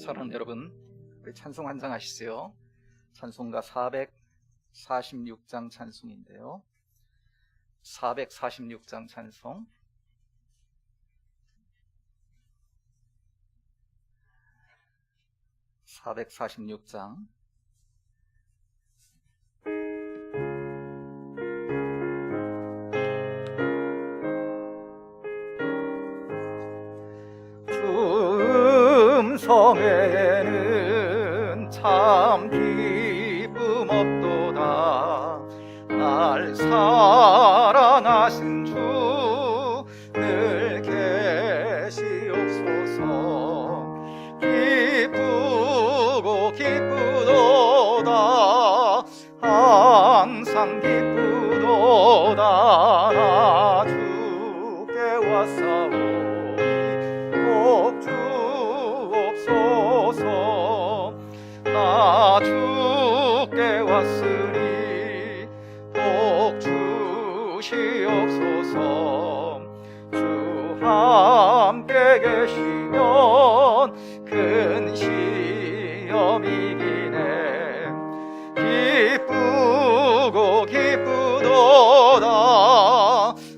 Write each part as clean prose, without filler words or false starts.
사랑하는 여러분, 우리 찬송 한 장 하시죠. 찬송가 446장 찬송인데요. 446장 찬송. (446장) 성에는 참 기쁨 없도다. 날 사랑하신 주 늘 계시옵소서. 기쁘고 기쁘도다. 항상 기쁘도다. 나 주께 왔사오니 꼭 주옵소서. 나 주께 왔으니 복 주시옵소서. 주 함께 계시면 큰 시험이 이기네. 기쁘고 기쁘도다.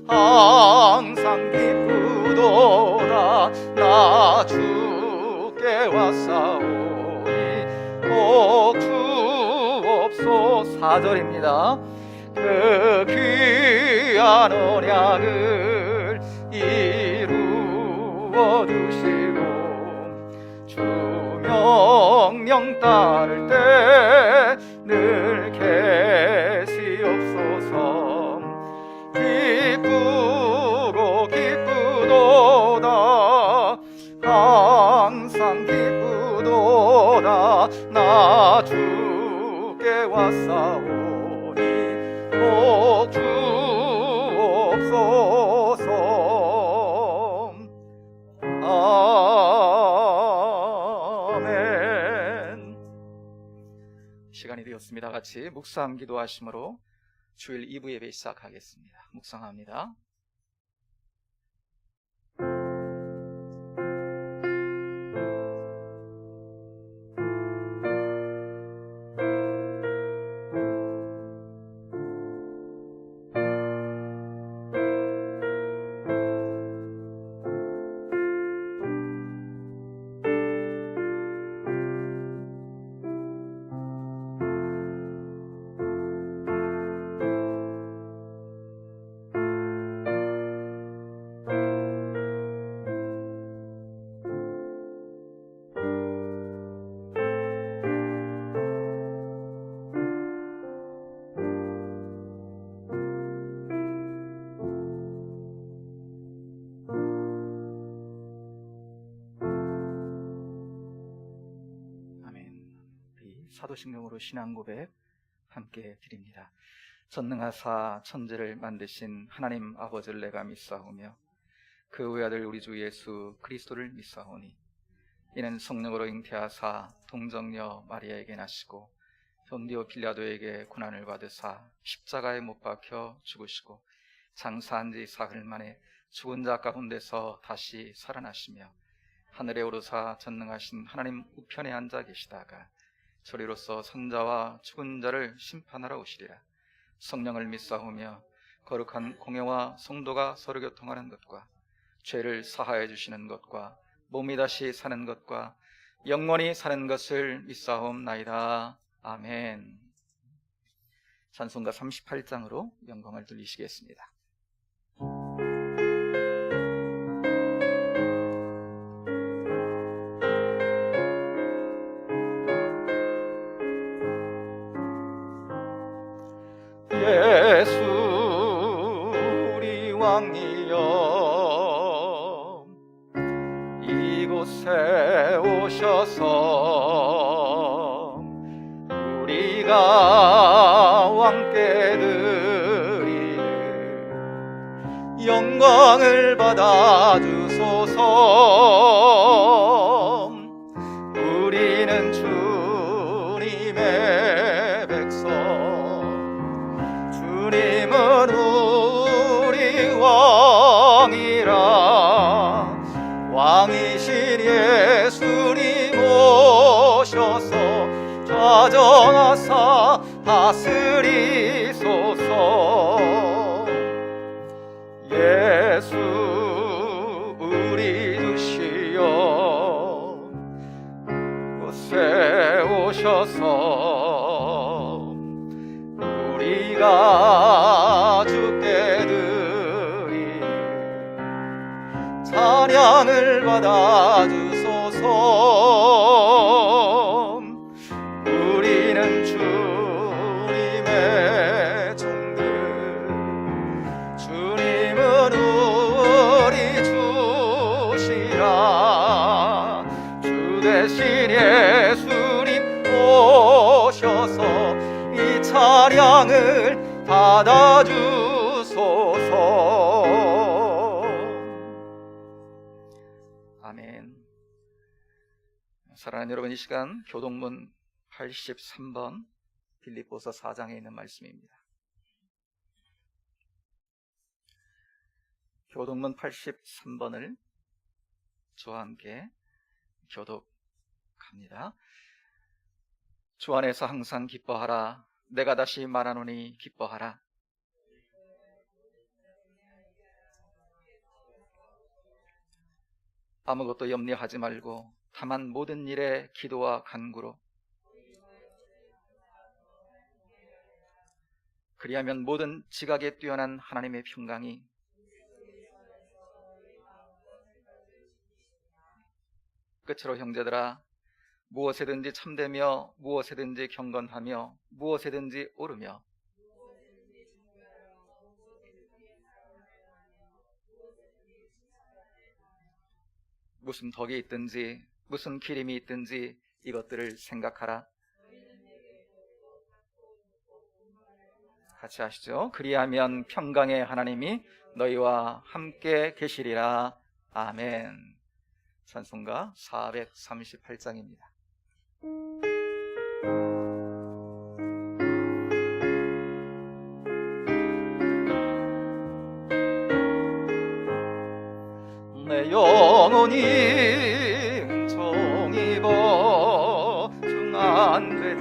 항상 기쁘도다. 나 주께 왔사오니 꼭 주옵소서. 4절입니다. 그 귀한 언약을 이루어 주시고 주 명령 따를 때 늘 계시옵소서. 기쁘고 기쁘도다. 항상 기쁘도다. 나 주께 왔사오니 꼭 주옵소서. 아멘. 시간이 되었습니다. 같이 묵상 기도하심으로 주일 2부 예배 시작하겠습니다. 묵상합니다. 사도신경으로 신앙고백 함께 드립니다. 전능하사 천지를 만드신 하나님 아버지를 내가 믿사오며 그 외아들 우리 주 예수 그리스도를 믿사오니 이는 성령으로 잉태하사 동정녀 마리아에게 나시고 본디오 빌라도에게 고난을 받으사 십자가에 못 박혀 죽으시고 장사한 지 사흘 만에 죽은 자 가운데서 다시 살아나시며 하늘에 오르사 전능하신 하나님 우편에 앉아 계시다가 저리로서 산자와 죽은 자를 심판하러 오시리라. 성령을 믿사오며 거룩한 공회와 성도가 서로 교통하는 것과 죄를 사하여 주시는 것과 몸이 다시 사는 것과 영원히 사는 것을 믿사옵나이다. 아멘. 찬송가 38장으로 영광을 돌리시겠습니다. 예수 우리 왕이여 이곳에 오셔서 우리가 왕께 드리는 영광을 받아 주소서. 우리는 주님의 백성, 주님은 우리 왕이라. 왕이신 예수님 다스리소서. 예수 우리 주시여 곳에 오셔서 우리가 주께 드릴 찬양을 받아주소서. 우리는 주님의 종들, 주님은 우리 주시라. 주 대신 예수님 오셔서 이 찬양을 받아주소서. 아멘. 사랑하는 여러분, 이 시간 교동문 83번 빌립보서 4장에 있는 말씀입니다. 교동문 83번을 저와 함께 교독합니다. 주 안에서 항상 기뻐하라. 내가 다시 말하노니 기뻐하라. 아무것도 염려하지 말고 다만 모든 일에 기도와 간구로, 그리하면 모든 지각에 뛰어난 하나님의 평강이 끝으로 형제들아, 무엇에든지 참되며 무엇에든지 경건하며 무엇에든지 옳으며 무슨 덕이 있든지 무슨 기림이 있든지 이것들을 생각하라. 같이 하시죠. 그리하면 평강의 하나님이 너희와 함께 계시리라. 아멘. 찬송가 438장입니다. 내 영혼이 은총입어 중한되림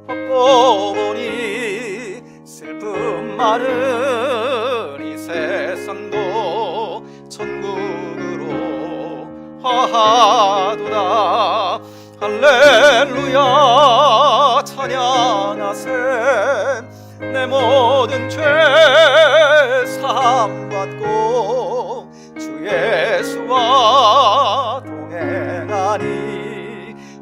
벗고 보니 슬픔 많은 이 세상도 천국으로 화하도다. 할렐루야 찬양하세. 내 모든 죄 사함받고 주 예수와 동행하니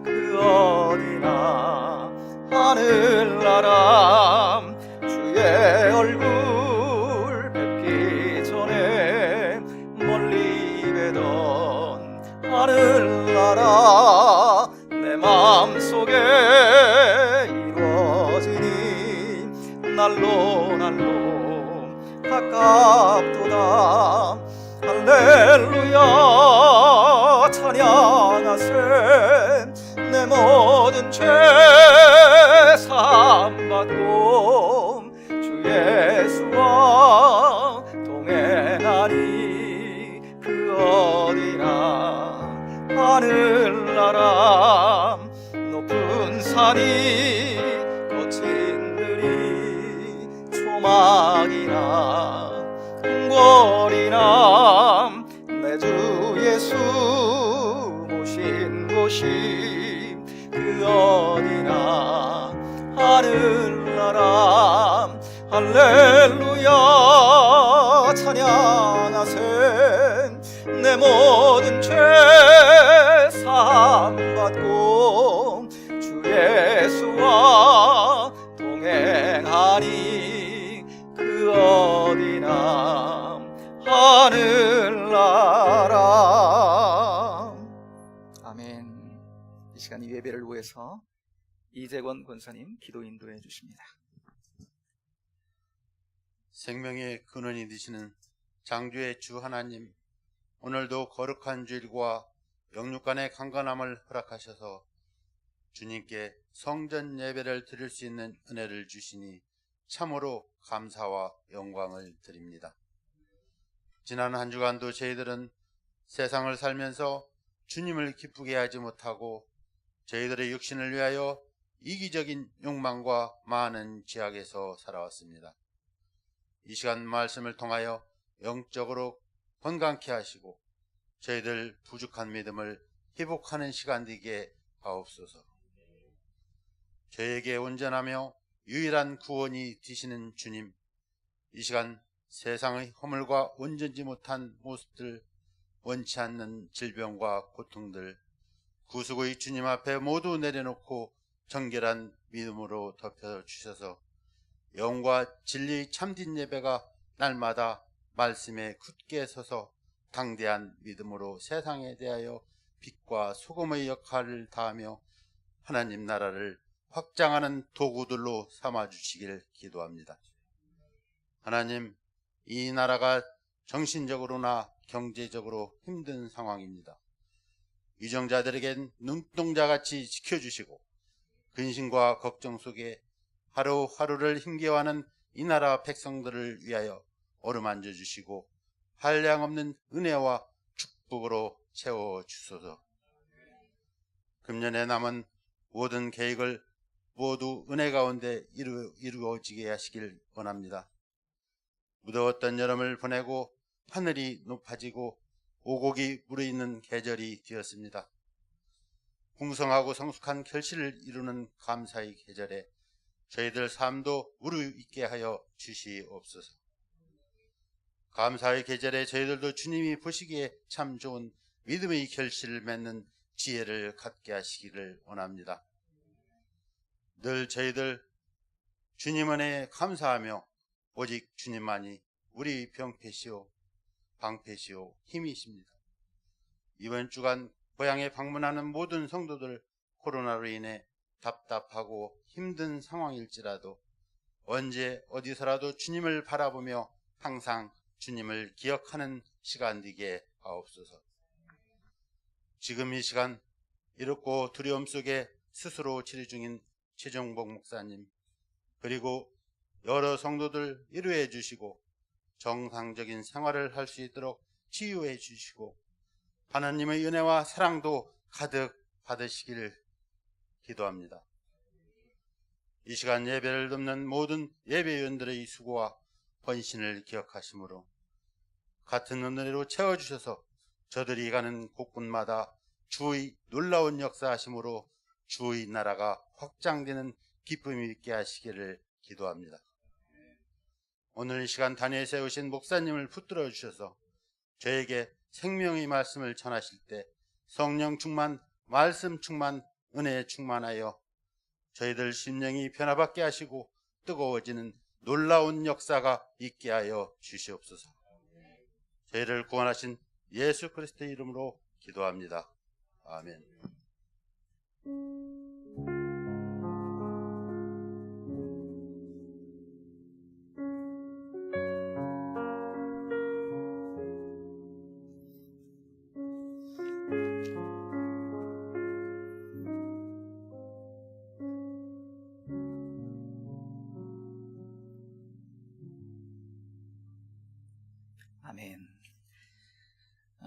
그 어디나 하늘나라. 주의 얼굴 뵙기 전에 멀리 뵈던 하늘나라 내 마음속에 이루어지니 날로 날로 가깝도다. 할렐루야 찬양하세. 내 모든 죄 사함받고 주 예수와 동행하니 그 어디나 하늘나라. 높은 산이 거친 들이 초막이나 궁궐이나 내 주 예수 모신 곳이 그 어디나 하늘나라. 할렐루야 찬양하세. 내 모든 죄 사함받고 주 예수와 동행하니 그 어디나 하늘나라. 아멘. 이 시간 이 예배를 위해서 이재권 권사님 기도 인도해 주십니다. 생명의 근원이 되시는 장주의 주 하나님, 오늘도 거룩한 주일과 영육간의 강건함을 허락하셔서 주님께 성전 예배를 드릴 수 있는 은혜를 주시니 참으로 감사와 영광을 드립니다. 지난 한 주간도 저희들은 세상을 살면서 주님을 기쁘게 하지 못하고 저희들의 육신을 위하여 이기적인 욕망과 많은 죄악에서 살아왔습니다. 이 시간 말씀을 통하여 영적으로 건강케 하시고 저희들 부족한 믿음을 회복하는 시간 되게 하옵소서. 저에게 온전하며 유일한 구원이 되시는 주님, 이 시간 세상의 허물과 온전지 못한 모습들, 원치 않는 질병과 고통들, 구속의 주님 앞에 모두 내려놓고 정결한 믿음으로 덮여주셔서 영과 진리의 참된 예배가 날마다 말씀에 굳게 서서 당대한 믿음으로 세상에 대하여 빛과 소금의 역할을 다하며 하나님 나라를 확장하는 도구들로 삼아주시길 기도합니다. 하나님, 이 나라가 정신적으로나 경제적으로 힘든 상황입니다. 유정자들에겐 눈동자같이 지켜주시고 근심과 걱정 속에 하루하루를 힘겨워하는 이 나라 백성들을 위하여 어루만져 주시고 한량없는 은혜와 축복으로 채워주소서. 금년에 남은 모든 계획을 모두 은혜 가운데 이루어지게 하시길 원합니다. 무더웠던 여름을 보내고 하늘이 높아지고 오곡이 무르익는 계절이 되었습니다. 풍성하고 성숙한 결실을 이루는 감사의 계절에 저희들 삶도 무르익게 하여 주시옵소서. 감사의 계절에 저희들도 주님이 보시기에 참 좋은 믿음의 결실을 맺는 지혜를 갖게 하시기를 원합니다. 늘 저희들 주님 은혜에 감사하며 오직 주님만이 우리 병폐시오 방패시오 힘이십니다. 이번 주간 고향에 방문하는 모든 성도들, 코로나로 인해 답답하고 힘든 상황일지라도 언제 어디서라도 주님을 바라보며 항상 주님을 기억하는 시간 되게 하옵소서. 지금 이 시간 이롭고 두려움 속에 스스로 치료 중인 최종복 목사님, 그리고 여러 성도들 위로해 주시고 정상적인 생활을 할 수 있도록 치유해 주시고 하나님의 은혜와 사랑도 가득 받으시길 기도합니다. 이 시간 예배를 돕는 모든 예배위원들의 수고와 헌신을 기억하시므로 같은 은혜로 채워주셔서 저들이 가는 곳곳마다 주의 놀라운 역사하심으로 주의 나라가 확장되는 기쁨이 있게 하시기를 기도합니다. 오늘 이 시간 단위에 세우신 목사님을 붙들어 주셔서 저에게 생명의 말씀을 전하실 때 성령 충만, 말씀 충만, 은혜에 충만하여 저희들 심령이 변화받게 하시고 뜨거워지는 놀라운 역사가 있게 하여 주시옵소서. 저희를 구원하신 예수 그리스도의 이름으로 기도합니다. 아멘. 아멘.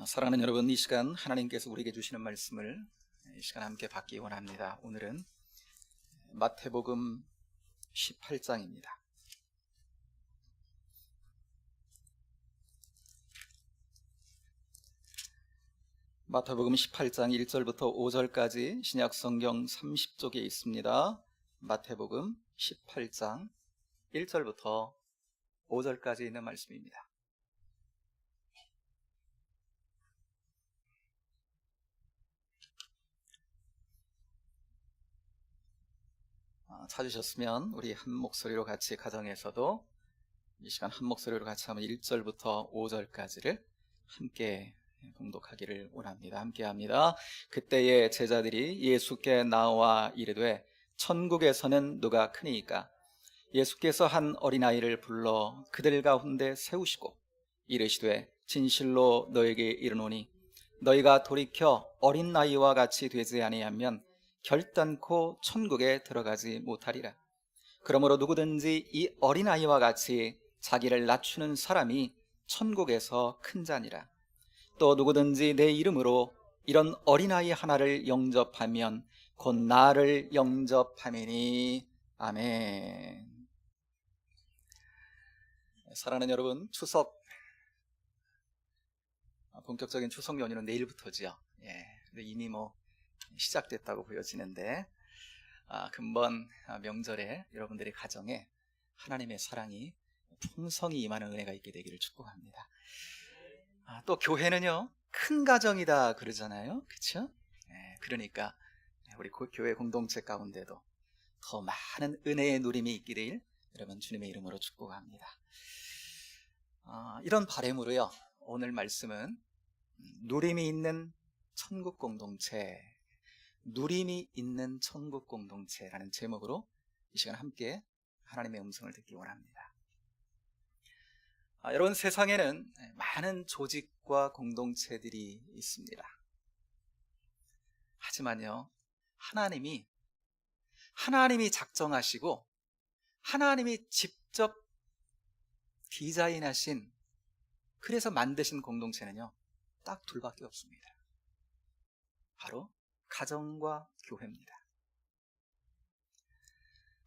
사랑하는 여러분, 이 시간 하나님께서 우리에게 주시는 말씀을 이 시간 함께 받기 원합니다. 오늘은 마태복음 18장입니다. 마태복음 18장 1절부터 5절까지 신약 성경 30쪽에 있습니다. 마태복음 18장 1절부터 5절까지 있는 말씀입니다. 찾으셨으면 우리 한 목소리로 같이 가정에서도 이 시간 한 목소리로 같이 한번 1절부터 5절까지를 함께 봉독하기를 원합니다. 함께 합니다. 그때의 제자들이 예수께 나와 이르되 천국에서는 누가 크니이까? 예수께서 한 어린아이를 불러 그들 가운데 세우시고 이르시되 진실로 너에게 이르노니 너희가 돌이켜 어린 아이와 같이 되지 아니하면 결단코 천국에 들어가지 못하리라. 그러므로 누구든지 이 어린아이와 같이 자기를 낮추는 사람이 천국에서 큰 자니라. 또 누구든지 내 이름으로 이런 어린아이 하나를 영접하면 곧 나를 영접함이니. 아멘. 사랑하는 여러분, 추석, 본격적인 추석 연휴는 내일부터지요. 근데 이미 시작됐다고 보여지는데, 금번 명절에 여러분들의 가정에 하나님의 사랑이 풍성히 임하는 은혜가 있게 되기를 축복합니다. 또 교회는요, 큰 가정이다 그러잖아요. 그렇죠? 그러니까 우리 교회 공동체 가운데도 더 많은 은혜의 누림이 있기를 여러분 주님의 이름으로 축복합니다. 이런 바람으로요, 오늘 말씀은 누림이 있는 천국 공동체, 누림이 있는 천국 공동체라는 제목으로 이 시간 함께 하나님의 음성을 듣기 원합니다. 여러분, 세상에는 많은 조직과 공동체들이 있습니다. 하지만요, 하나님이 작정하시고 하나님이 직접 디자인하신, 그래서 만드신 공동체는요, 딱 둘밖에 없습니다. 바로 가정과 교회입니다.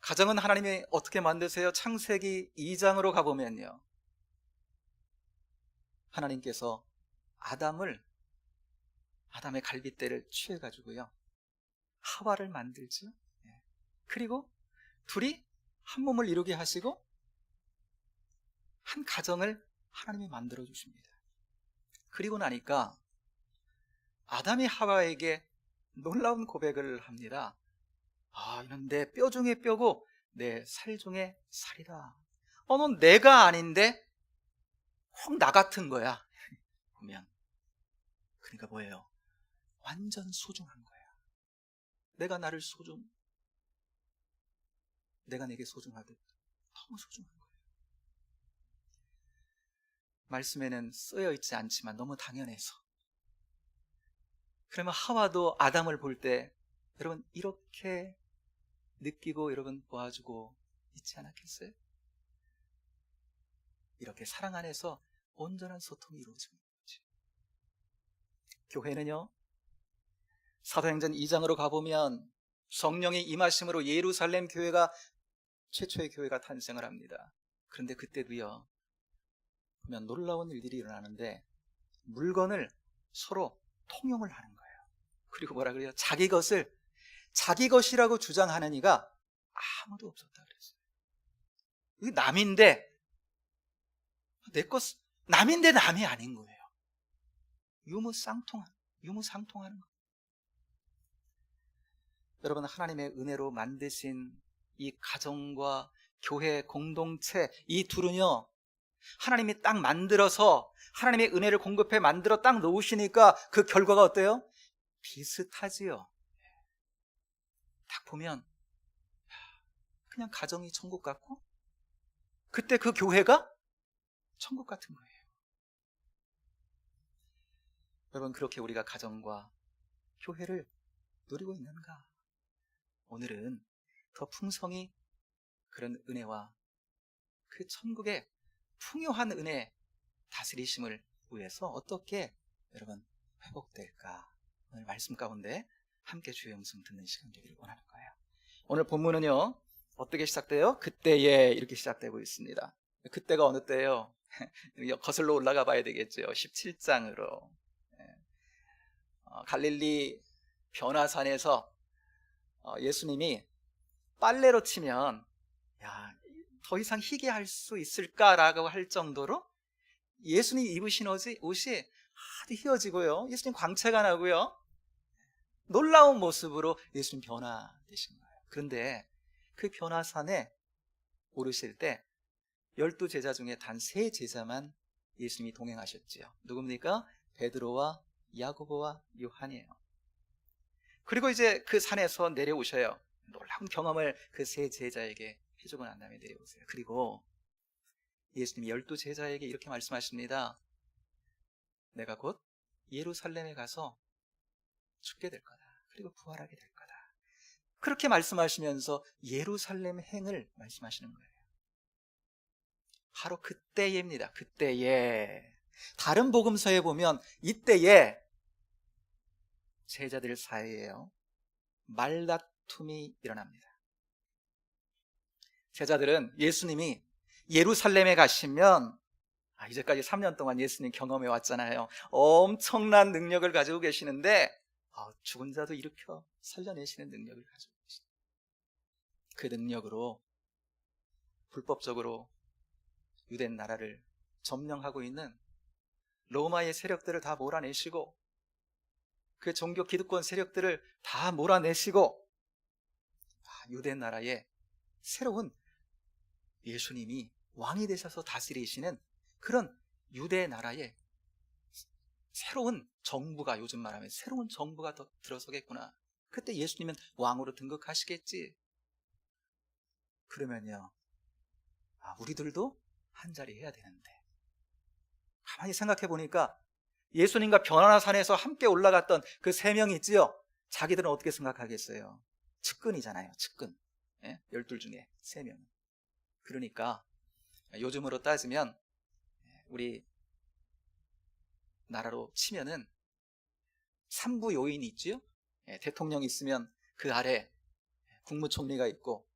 가정은 하나님이 어떻게 만드세요? 창세기 2장으로 가보면요, 하나님께서 아담의 갈빗대를 취해가지고요, 하와를 만들죠. 그리고 둘이 한 몸을 이루게 하시고 한 가정을 하나님이 만들어 주십니다. 그리고 나니까 아담이 하와에게 놀라운 고백을 합니다. 이는 내 뼈 중에 뼈고 내 살 중에 살이다. 넌 내가 아닌데 혹 나 같은 거야. 보면. 그러니까 뭐예요? 완전 소중한 거야. 내가 내게 소중하듯 너무 소중한 거예요. 말씀에는 쓰여 있지 않지만 너무 당연해서. 그러면 하와도 아담을 볼 때 여러분 이렇게 느끼고 여러분 보아주고 있지 않았겠어요? 이렇게 사랑 안에서 온전한 소통이 이루어지는 거지. 교회는요, 사도행전 2장으로 가보면 성령의 임하심으로 예루살렘 교회가 최초의 교회가 탄생을 합니다. 그런데 그때도요, 보면 놀라운 일들이 일어나는데 물건을 서로 통용을 하는 거예요. 그리고 뭐라 그래요? 자기 것이라고 주장하는 이가 아무도 없었다 그랬어요. 이게 남인데 남인데 남이 아닌 거예요. 유무상통하는 거예요. 여러분, 하나님의 은혜로 만드신 이 가정과 교회 공동체, 이 둘은요, 하나님이 딱 만들어서 하나님의 은혜를 공급해 만들어 딱 놓으시니까 그 결과가 어때요? 비슷하지요. 딱 보면 그냥 가정이 천국 같고 그때 그 교회가 천국 같은 거예요. 여러분, 그렇게 우리가 가정과 교회를 누리고 있는가? 오늘은 더 풍성히 그런 은혜와 그 천국의 풍요한 은혜 다스리심을 위해서 어떻게 여러분 회복될까? 오늘 말씀 가운데 함께 주의 음성 듣는 시간 되기를 원하는 거예요. 오늘 본문은요, 어떻게 시작돼요? 그때에 이렇게 시작되고 있습니다. 그때가 어느 때예요? 거슬러 올라가 봐야 되겠죠. 17장으로 갈릴리 변화산에서 예수님이 빨래로 치면 더 이상 희게 할 수 있을까라고 할 정도로 예수님 입으신 옷이 하도 휘어지고요, 예수님 광채가 나고요, 놀라운 모습으로 예수님 변화되신 거예요. 그런데 그 변화산에 오르실 때 12제자 중에 단 3제자만 예수님이 동행하셨지요. 누굽니까? 베드로와 야고보와 요한이에요. 그리고 이제 그 산에서 내려오셔요. 놀라운 경험을 그 3제자에게 해주고 난 다음에 내려오세요. 그리고 예수님이 12제자에게 이렇게 말씀하십니다. 내가 곧 예루살렘에 가서 죽게 될 거다. 그리고 부활하게 될 거다. 그렇게 말씀하시면서 예루살렘 행을 말씀하시는 거예요. 바로 그때입니다. 그때에. 다른 복음서에 보면 이때에 제자들 사이에요, 말다툼이 일어납니다. 제자들은 예수님이 예루살렘에 가시면, 이제까지 3년 동안 예수님 경험해 왔잖아요. 엄청난 능력을 가지고 계시는데 죽은 자도 일으켜 살려내시는 능력을 가지고 계시다. 그 능력으로 불법적으로 유대 나라를 점령하고 있는 로마의 세력들을 다 몰아내시고, 그 종교 기득권 세력들을 다 몰아내시고, 유대 나라에 새로운 예수님이 왕이 되셔서 다스리시는 그런 유대 나라에 새로운 정부가, 요즘 말하면 새로운 정부가 더 들어서겠구나. 그때 예수님은 왕으로 등극하시겠지. 그러면요, 우리들도 한자리 해야 되는데. 가만히 생각해 보니까 예수님과 변화산에서 함께 올라갔던 그 3명이 있지요. 자기들은 어떻게 생각하겠어요? 측근이잖아요, 측근. 12 중에 3명. 그러니까 요즘으로 따지면 우리 나라로 치면은 3부 요인이 있지요. 대통령이 있으면 그 아래 국무총리가 있고,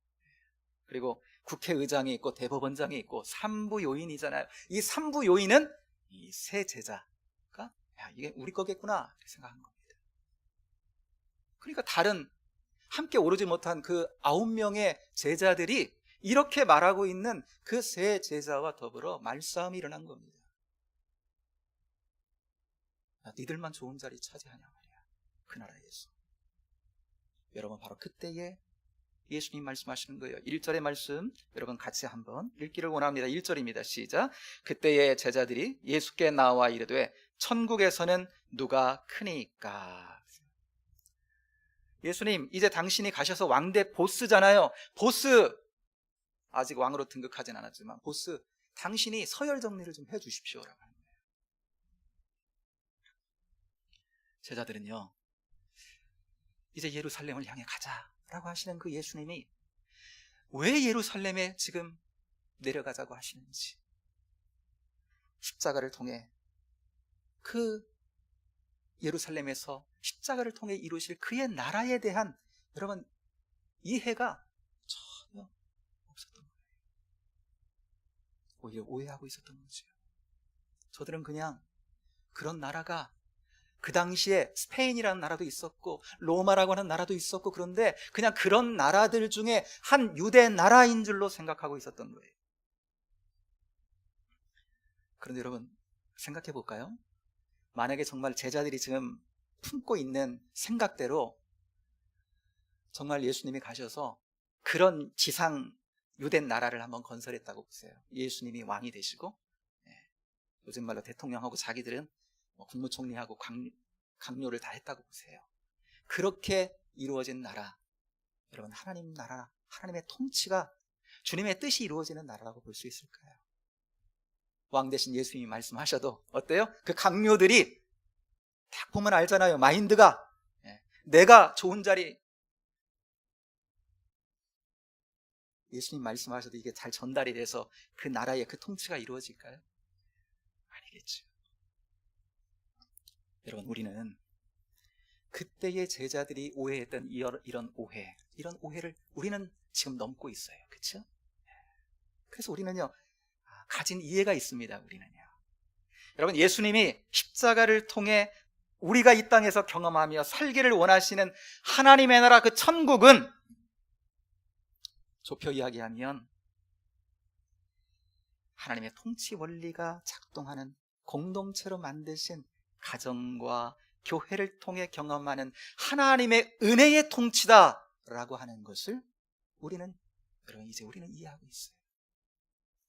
그리고 국회의장이 있고 대법원장이 있고 3부 요인이잖아요. 이 3부 요인은 이 세 제자가 이게 우리 거겠구나 이렇게 생각한 겁니다. 그러니까 다른 함께 오르지 못한 그 9명의 제자들이 이렇게 말하고 있는 그 세 제자와 더불어 말싸움이 일어난 겁니다. 니들만 좋은 자리 차지하냐 말이야, 그 나라에서. 여러분, 바로 그때에 예수님 말씀하시는 거예요. 1절의 말씀 여러분 같이 한번 읽기를 원합니다. 1절입니다. 시작. 그때의 제자들이 예수께 나와 이르되 천국에서는 누가 크니까. 예수님, 이제 당신이 가셔서 왕대 보스잖아요. 보스, 아직 왕으로 등극하진 않았지만 보스, 당신이 서열 정리를 좀 해주십시오라고 하는 거예요. 제자들은요, 이제 예루살렘을 향해 가자라고 하시는 그 예수님이 왜 예루살렘에 지금 내려가자고 하시는지, 십자가를 통해 그 예루살렘에서 십자가를 통해 이루실 그의 나라에 대한 여러분 이해가 전혀 없었던 거예요. 오히려 오해하고 있었던 거죠. 저들은 그냥 그런 나라가 그 당시에 스페인이라는 나라도 있었고 로마라고 하는 나라도 있었고, 그런데 그냥 그런 나라들 중에 한 유대 나라인 줄로 생각하고 있었던 거예요. 그런데 여러분 생각해 볼까요? 만약에 정말 제자들이 지금 품고 있는 생각대로 정말 예수님이 가셔서 그런 지상 유대 나라를 한번 건설했다고 보세요. 예수님이 왕이 되시고, 요즘 말로 대통령하고 자기들은 국무총리하고 강요를 다 했다고 보세요. 그렇게 이루어진 나라, 여러분 하나님 나라, 하나님의 통치가 주님의 뜻이 이루어지는 나라라고 볼 수 있을까요? 왕 대신 예수님이 말씀하셔도 어때요? 그 강요들이 딱 보면 알잖아요. 마인드가 내가 좋은 자리, 예수님 말씀하셔도 이게 잘 전달이 돼서 그 나라의 그 통치가 이루어질까요? 아니겠죠. 여러분, 우리는 그때의 제자들이 오해했던 이런 오해를 우리는 지금 넘고 있어요. 그렇죠? 그래서 우리는요, 가진 이해가 있습니다. 우리는요, 여러분, 예수님이 십자가를 통해 우리가 이 땅에서 경험하며 살기를 원하시는 하나님의 나라, 그 천국은 좁혀 이야기하면 하나님의 통치 원리가 작동하는 공동체로 만드신 가정과 교회를 통해 경험하는 하나님의 은혜의 통치다라고 하는 것을 우리는 이해하고 있어요.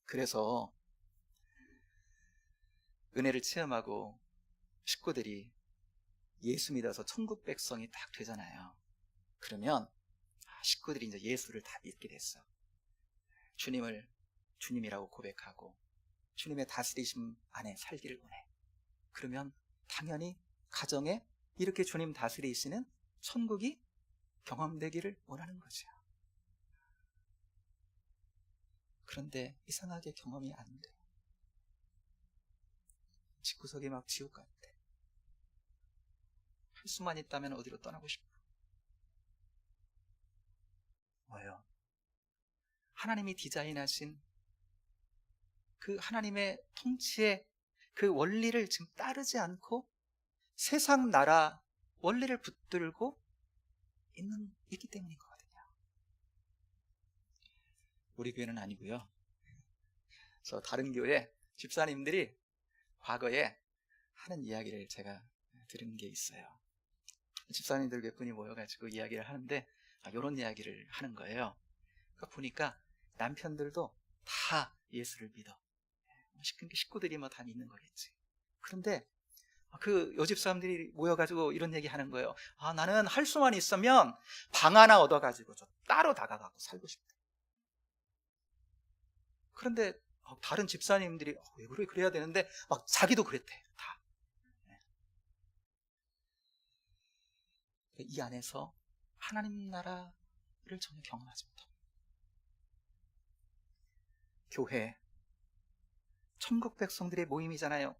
그래서 은혜를 체험하고 식구들이 예수 믿어서 천국 백성이 딱 되잖아요. 그러면 식구들이 이제 예수를 다 믿게 됐어. 주님을 주님이라고 고백하고 주님의 다스리심 안에 살기를 원해. 그러면 당연히 가정에 이렇게 주님 다스리시는 천국이 경험되기를 원하는 거죠. 그런데 이상하게 경험이 안 돼. 집구석이 막 지옥 같아. 할 수만 있다면 어디로 떠나고 싶어. 뭐예요? 하나님이 디자인하신 그 하나님의 통치의 그 원리를 지금 따르지 않고 세상 나라 원리를 붙들고 있기 때문인 거거든요. 우리 교회는 아니고요. 저 다른 교회 집사님들이 과거에 하는 이야기를 제가 들은 게 있어요. 집사님들 몇 분이 모여가지고 이야기를 하는데 이런 이야기를 하는 거예요. 그러니까 보니까 남편들도 다 예수를 믿어. 식구들이 뭐 다 믿는 거겠지. 그런데 그 요집 사람들이 모여가지고 이런 얘기 하는 거예요. 나는 할 수만 있으면 방 하나 얻어가지고 저 따로 다가가고 살고 싶다. 그런데 다른 집사님들이 왜 그래? 그래야 되는데 막 자기도 그랬대. 다. 이 안에서 하나님 나라를 전혀 경험하지 못합니다. 교회, 천국 백성들의 모임이잖아요.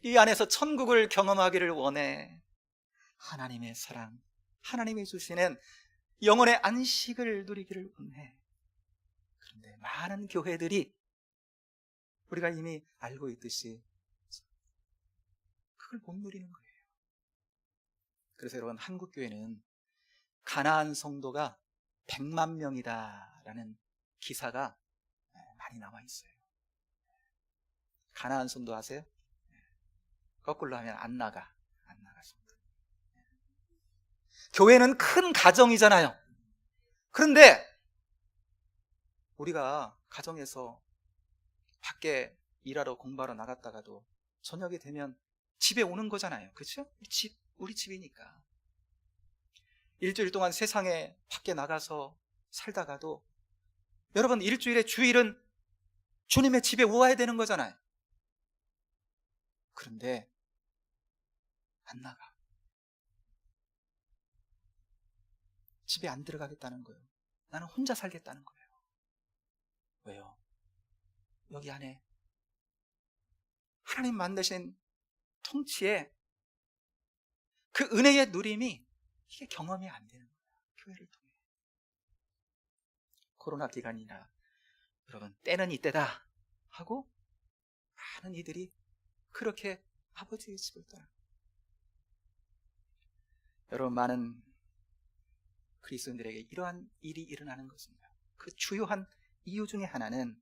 이 안에서 천국을 경험하기를 원해. 하나님의 사랑, 하나님이 주시는 영혼의 안식을 누리기를 원해. 그런데 많은 교회들이 우리가 이미 알고 있듯이 그걸 못 누리는 거예요. 그래서 여러분, 한국교회는 가나안 성도가 100만 명이다라는 기사가 많이 나와 있어요. 가나안 성도 아세요? 거꾸로 하면 안 나가 성도. 교회는 큰 가정이잖아요. 그런데 우리가 가정에서 밖에 일하러 공부하러 나갔다가도 저녁이 되면 집에 오는 거잖아요. 그렇죠? 우리 집이니까. 일주일 동안 세상에 밖에 나가서 살다가도 여러분, 일주일에 주일은 주님의 집에 오아야 되는 거잖아요. 그런데 안 나가. 집에 안 들어가겠다는 거예요. 나는 혼자 살겠다는 거예요. 왜요? 여기 안에 하나님 만드신 통치에 그 은혜의 누림이 이게 경험이 안 되는 거예요. 교회를 통해. 코로나 기간이나 여러분, 때는 이때다 하고 많은 이들이 그렇게 아버지의 집을 떠나. 여러분, 많은 그리스도인들에게 이러한 일이 일어나는 것입니다. 그 주요한 이유 중에 하나는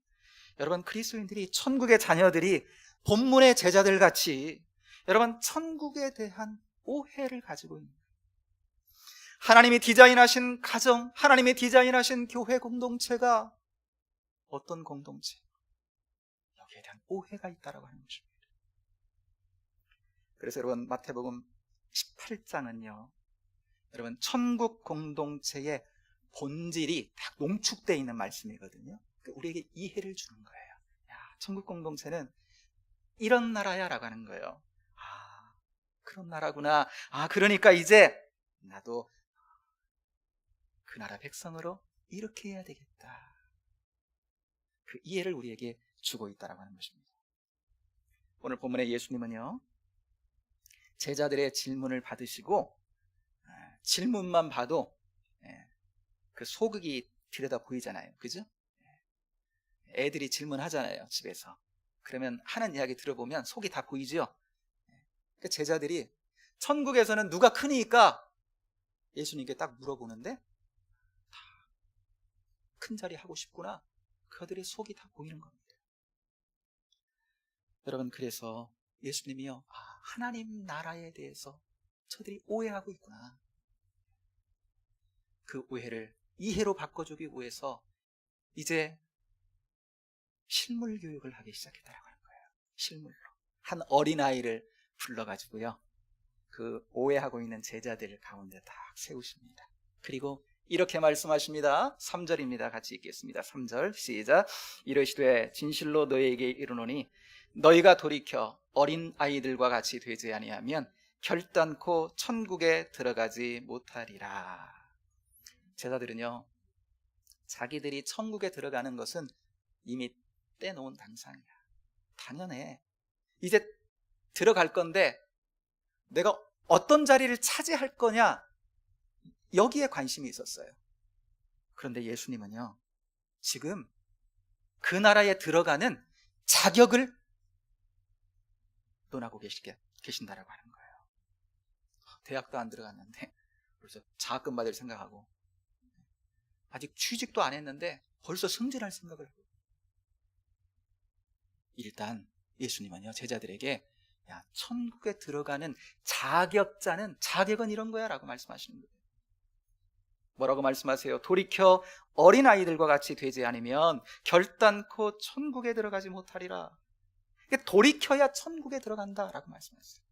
여러분, 그리스도인들이, 천국의 자녀들이 본문의 제자들 같이 여러분, 천국에 대한 오해를 가지고 있는 거예요. 하나님이 디자인하신 가정, 하나님이 디자인하신 교회 공동체가 어떤 공동체? 여기에 대한 오해가 있다라고 하는 것입니다. 그래서 여러분, 마태복음 18장은요, 여러분, 천국 공동체의 본질이 딱 농축되어 있는 말씀이거든요. 우리에게 이해를 주는 거예요. 천국 공동체는 이런 나라야 라고 하는 거예요. 그런 나라구나. 그러니까 이제 나도 그 나라 백성으로 이렇게 해야 되겠다. 그 이해를 우리에게 주고 있다라고 하는 것입니다. 오늘 본문의 예수님은요, 제자들의 질문을 받으시고 질문만 봐도 그 소극이 들여다 보이잖아요. 그죠? 애들이 질문하잖아요, 집에서. 그러면 하는 이야기 들어보면 속이 다 보이죠? 그 제자들이 천국에서는 누가 크니까 예수님께 딱 물어보는데 큰 자리 하고 싶구나. 그들의 속이 다 보이는 겁니다. 여러분, 그래서 예수님이요, 하나님 나라에 대해서 저들이 오해하고 있구나. 그 오해를 이해로 바꿔주기 위해서 이제 실물 교육을 하기 시작했다고 하는 거예요. 실물로. 한 어린아이를 불러가지고요, 그 오해하고 있는 제자들 가운데 딱 세우십니다. 그리고 이렇게 말씀하십니다. 3절입니다. 같이 읽겠습니다. 3절 시작. 이르시되 진실로 너희에게 이르노니 너희가 돌이켜 어린 아이들과 같이 되지 아니하면 결단코 천국에 들어가지 못하리라. 제자들은요, 자기들이 천국에 들어가는 것은 이미 떼놓은 당상이야. 당연해. 이제 들어갈 건데 내가 어떤 자리를 차지할 거냐, 여기에 관심이 있었어요. 그런데 예수님은요, 지금 그 나라에 들어가는 자격을 논하고 계신다라고 하는 거예요. 대학도 안 들어갔는데 벌써 장학금 받을 생각하고, 아직 취직도 안 했는데 벌써 승진할 생각을 하고. 일단 예수님은요, 제자들에게 야, 천국에 들어가는 자격은 이런 거야 라고 말씀하시는 거예요. 뭐라고 말씀하세요? 돌이켜 어린아이들과 같이 되지 않으면 결단코 천국에 들어가지 못하리라. 돌이켜야 천국에 들어간다 라고 말씀하셨어요.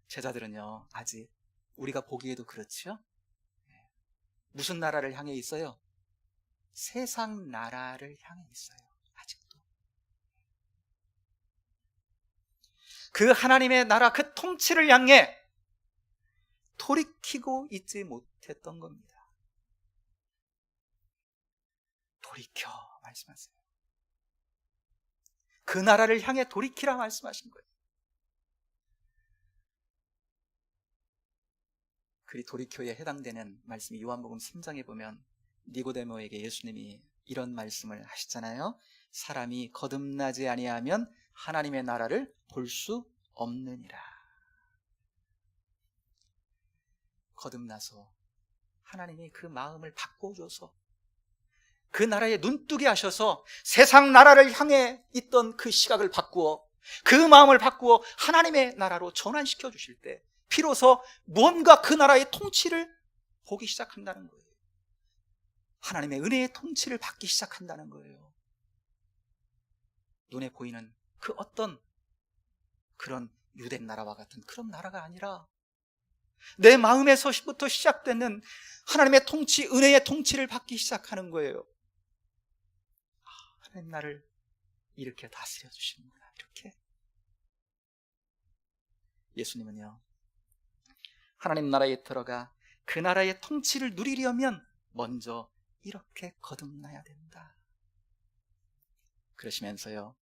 제자들은요, 아직 우리가 보기에도 그렇죠? 무슨 나라를 향해 있어요? 세상 나라를 향해 있어요. 아직도. 그 하나님의 나라, 그 통치를 향해 돌이키고 있지 못했던 겁니다. 돌이켜 말씀하세요. 그 나라를 향해 돌이키라 말씀하신 거예요. 그 돌이켜에 해당되는 말씀이 요한복음 3장에 보면 니고데모에게 예수님이 이런 말씀을 하시잖아요. 사람이 거듭나지 아니하면 하나님의 나라를 볼 수 없느니라. 거듭나서 하나님이 그 마음을 바꿔줘서 그 나라에 눈뜨게 하셔서 세상 나라를 향해 있던 그 시각을 바꾸어, 그 마음을 바꾸어 하나님의 나라로 전환시켜 주실 때 비로소 무언가 그 나라의 통치를 보기 시작한다는 거예요. 하나님의 은혜의 통치를 받기 시작한다는 거예요. 눈에 보이는 그 어떤 그런 유대 나라와 같은 그런 나라가 아니라 내 마음에서부터 시작되는 하나님의 통치, 은혜의 통치를 받기 시작하는 거예요. 하나님 나를 이렇게 다스려 주시는구나. 이렇게 예수님은요, 하나님 나라에 들어가 그 나라의 통치를 누리려면 먼저 이렇게 거듭나야 된다. 그러시면서요,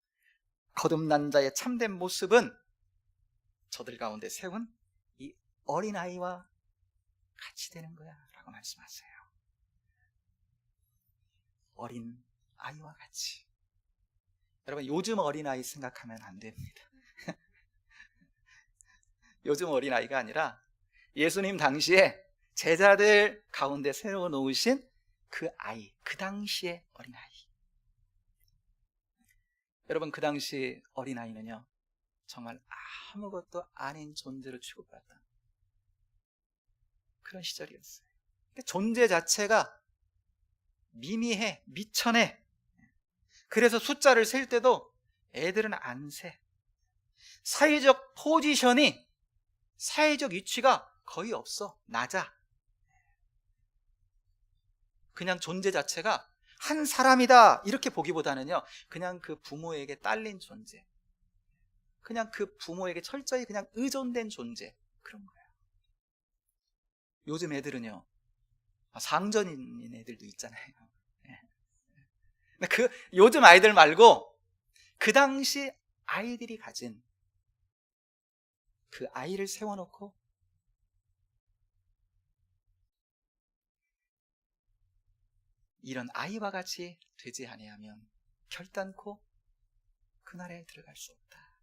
거듭난 자의 참된 모습은 저들 가운데 세운 이 어린아이와 같이 되는 거야 라고 말씀하세요. 어린아이와 같이. 여러분, 요즘 어린아이 생각하면 안 됩니다. 요즘 어린아이가 아니라 예수님 당시에 제자들 가운데 세워놓으신 그 아이, 그 당시의 어린아이. 여러분, 그 당시 어린아이는요, 정말 아무것도 아닌 존재로 취급받았던 그런 시절이었어요. 존재 자체가 미미해, 미천해. 그래서 숫자를 셀 때도 애들은 안 세. 사회적 포지션이, 사회적 위치가 거의 없어. 낮아. 그냥 존재 자체가 한 사람이다 이렇게 보기보다는요, 그냥 그 부모에게 딸린 존재, 그냥 그 부모에게 철저히 그냥 의존된 존재, 그런 거예요. 요즘 애들은요, 상전인 애들도 있잖아요. 그 요즘 아이들 말고 그 당시 아이들이 가진 그 아이를 세워놓고 이런 아이와 같이 되지 아니하면 결단코 그 나라에 들어갈 수 없다.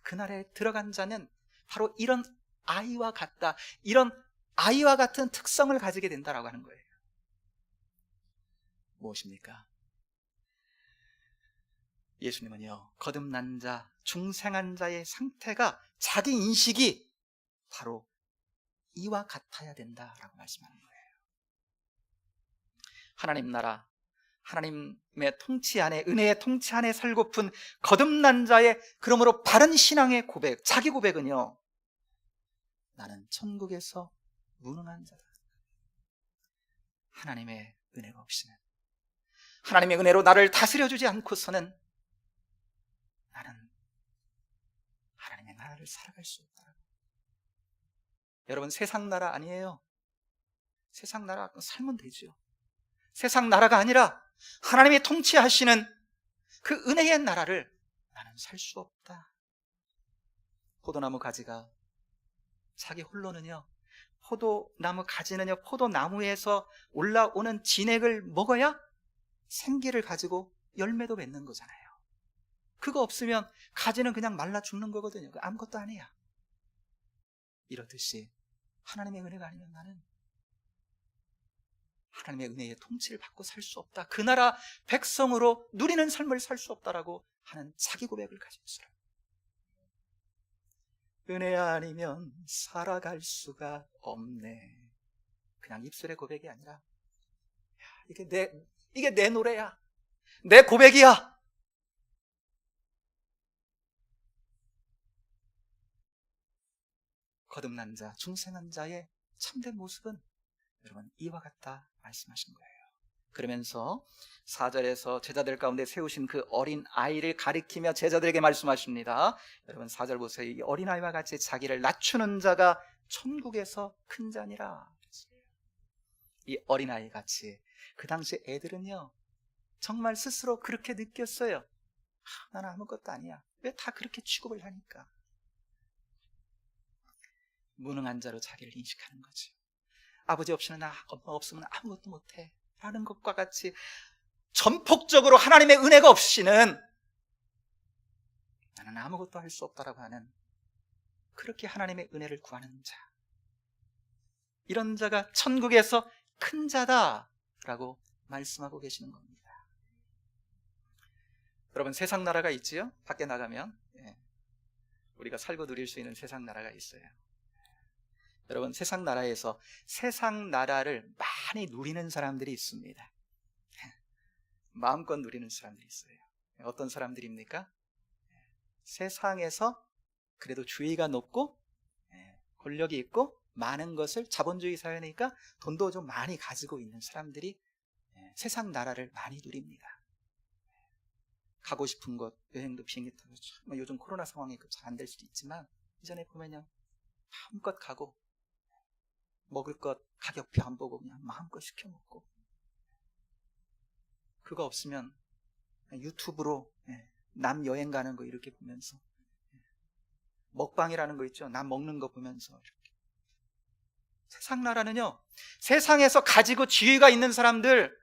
그 나라에 들어간 자는 바로 이런 아이와 같다, 이런 아이와 같은 특성을 가지게 된다라고 하는 거예요. 무엇입니까? 예수님은요, 거듭난 자, 중생한 자의 상태가, 자기 인식이 바로 이와 같아야 된다라고 말씀하는 거예요. 하나님 나라, 하나님의 통치 안에, 은혜의 통치 안에 살고픈 거듭난 자의, 그러므로 바른 신앙의 고백, 자기 고백은요, 나는 천국에서 무능한 자다. 하나님의 은혜가 없이는, 하나님의 은혜로 나를 다스려주지 않고서는 나는 하나님의 나라를 살아갈 수 없다. 여러분, 세상 나라 아니에요. 세상 나라 살면 되죠. 세상 나라가 아니라 하나님의 통치하시는 그 은혜의 나라를 나는 살 수 없다. 포도나무 가지가 자기 홀로는요, 포도나무 가지는요, 포도나무에서 올라오는 진액을 먹어야 생기를 가지고 열매도 맺는 거잖아요. 그거 없으면 가지는 그냥 말라 죽는 거거든요. 아무것도 아니야. 이렇듯이 하나님의 은혜가 아니면 나는 하나님의 은혜의 통치를 받고 살 수 없다, 그 나라 백성으로 누리는 삶을 살 수 없다라고 하는 자기 고백을 가진 사람. 은혜 아니면 살아갈 수가 없네. 그냥 입술의 고백이 아니라, 야, 이게 내 노래야, 내 고백이야. 거듭난 자, 중생한 자의 참된 모습은 여러분 이와 같다 말씀하신 거예요. 그러면서 4절에서 제자들 가운데 세우신 그 어린 아이를 가리키며 제자들에게 말씀하십니다. 여러분 4절 보세요. 이 어린 아이와 같이 자기를 낮추는 자가 천국에서 큰 자니라. 이 어린 아이 같이 그 당시 애들은요, 정말 스스로 그렇게 느꼈어요. 나는 아무것도 아니야. 왜 다 그렇게 취급을 하니까. 무능한 자로 자기를 인식하는 거죠. 아버지 없이는 나, 엄마 없으면 아무것도 못해 라는 것과 같이 전폭적으로 하나님의 은혜가 없이는 나는 아무것도 할 수 없다라고 하는, 그렇게 하나님의 은혜를 구하는 자, 이런 자가 천국에서 큰 자다라고 말씀하고 계시는 겁니다. 여러분 세상 나라가 있지요? 밖에 나가면 우리가 살고 누릴 수 있는 세상 나라가 있어요. 여러분 세상 나라에서 세상 나라를 많이 누리는 사람들이 있습니다. 마음껏 누리는 사람들이 있어요. 어떤 사람들입니까? 세상에서 그래도 주의가 높고 권력이 있고 많은 것을, 자본주의 사회니까 돈도 좀 많이 가지고 있는 사람들이 세상 나라를 많이 누립니다. 가고 싶은 곳, 여행도 비행기 타고, 요즘 코로나 상황이 잘 안 될 수도 있지만 이전에 보면요, 마음껏 가고 먹을 것 가격표 안 보고 그냥 마음껏 시켜 먹고, 그거 없으면 유튜브로 남 여행 가는 거 이렇게 보면서, 먹방이라는 거 있죠, 남 먹는 거 보면서 이렇게. 세상 나라는요, 세상에서 가지고 지위가 있는 사람들,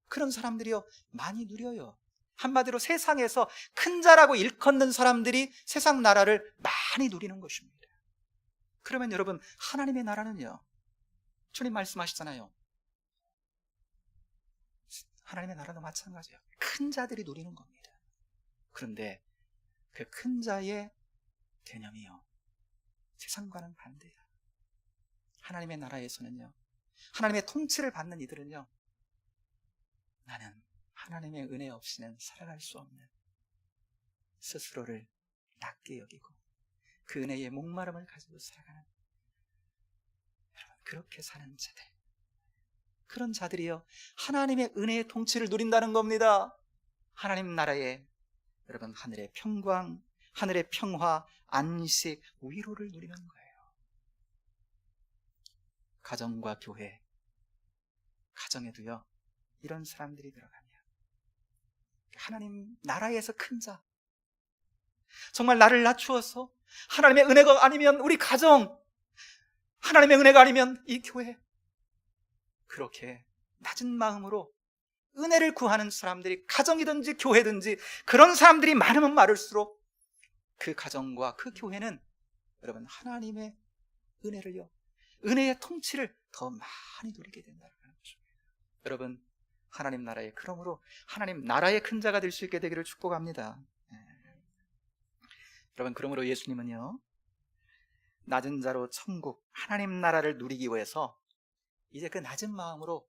그런 사람들이요 많이 누려요. 한마디로 세상에서 큰 자라고 일컫는 사람들이 세상 나라를 많이 누리는 것입니다. 그러면 여러분 하나님의 나라는요, 주님 말씀하시잖아요, 하나님의 나라도 마찬가지예요. 큰 자들이 누리는 겁니다. 그런데 그 큰 자의 개념이요, 세상과는 반대야. 하나님의 나라에서는요, 하나님의 통치를 받는 이들은요, 나는 하나님의 은혜 없이는 살아갈 수 없는, 스스로를 낮게 여기고 그 은혜의 목마름을 가지고 살아가는, 여러분 그렇게 사는 자들, 그런 자들이요 하나님의 은혜의 통치를 누린다는 겁니다. 하나님 나라에 여러분 하늘의 평강, 하늘의 평화, 안식, 위로를 누리는 거예요. 가정과 교회, 가정에도요 이런 사람들이 들어가면 하나님 나라에서 큰 자, 정말 나를 낮추어서 하나님의 은혜가 아니면 우리 가정, 하나님의 은혜가 아니면 이 교회, 그렇게 낮은 마음으로 은혜를 구하는 사람들이, 가정이든지 교회든지 그런 사람들이 많으면 많을수록 그 가정과 그 교회는 여러분 하나님의 은혜를요, 은혜의 통치를 더 많이 누리게 된다는 것입니다. 여러분 하나님 나라에, 그러므로 하나님 나라의 큰 자가 될 수 있게 되기를 축복합니다. 여러분 그러므로 예수님은요 낮은 자로 천국, 하나님 나라를 누리기 위해서 이제 그 낮은 마음으로,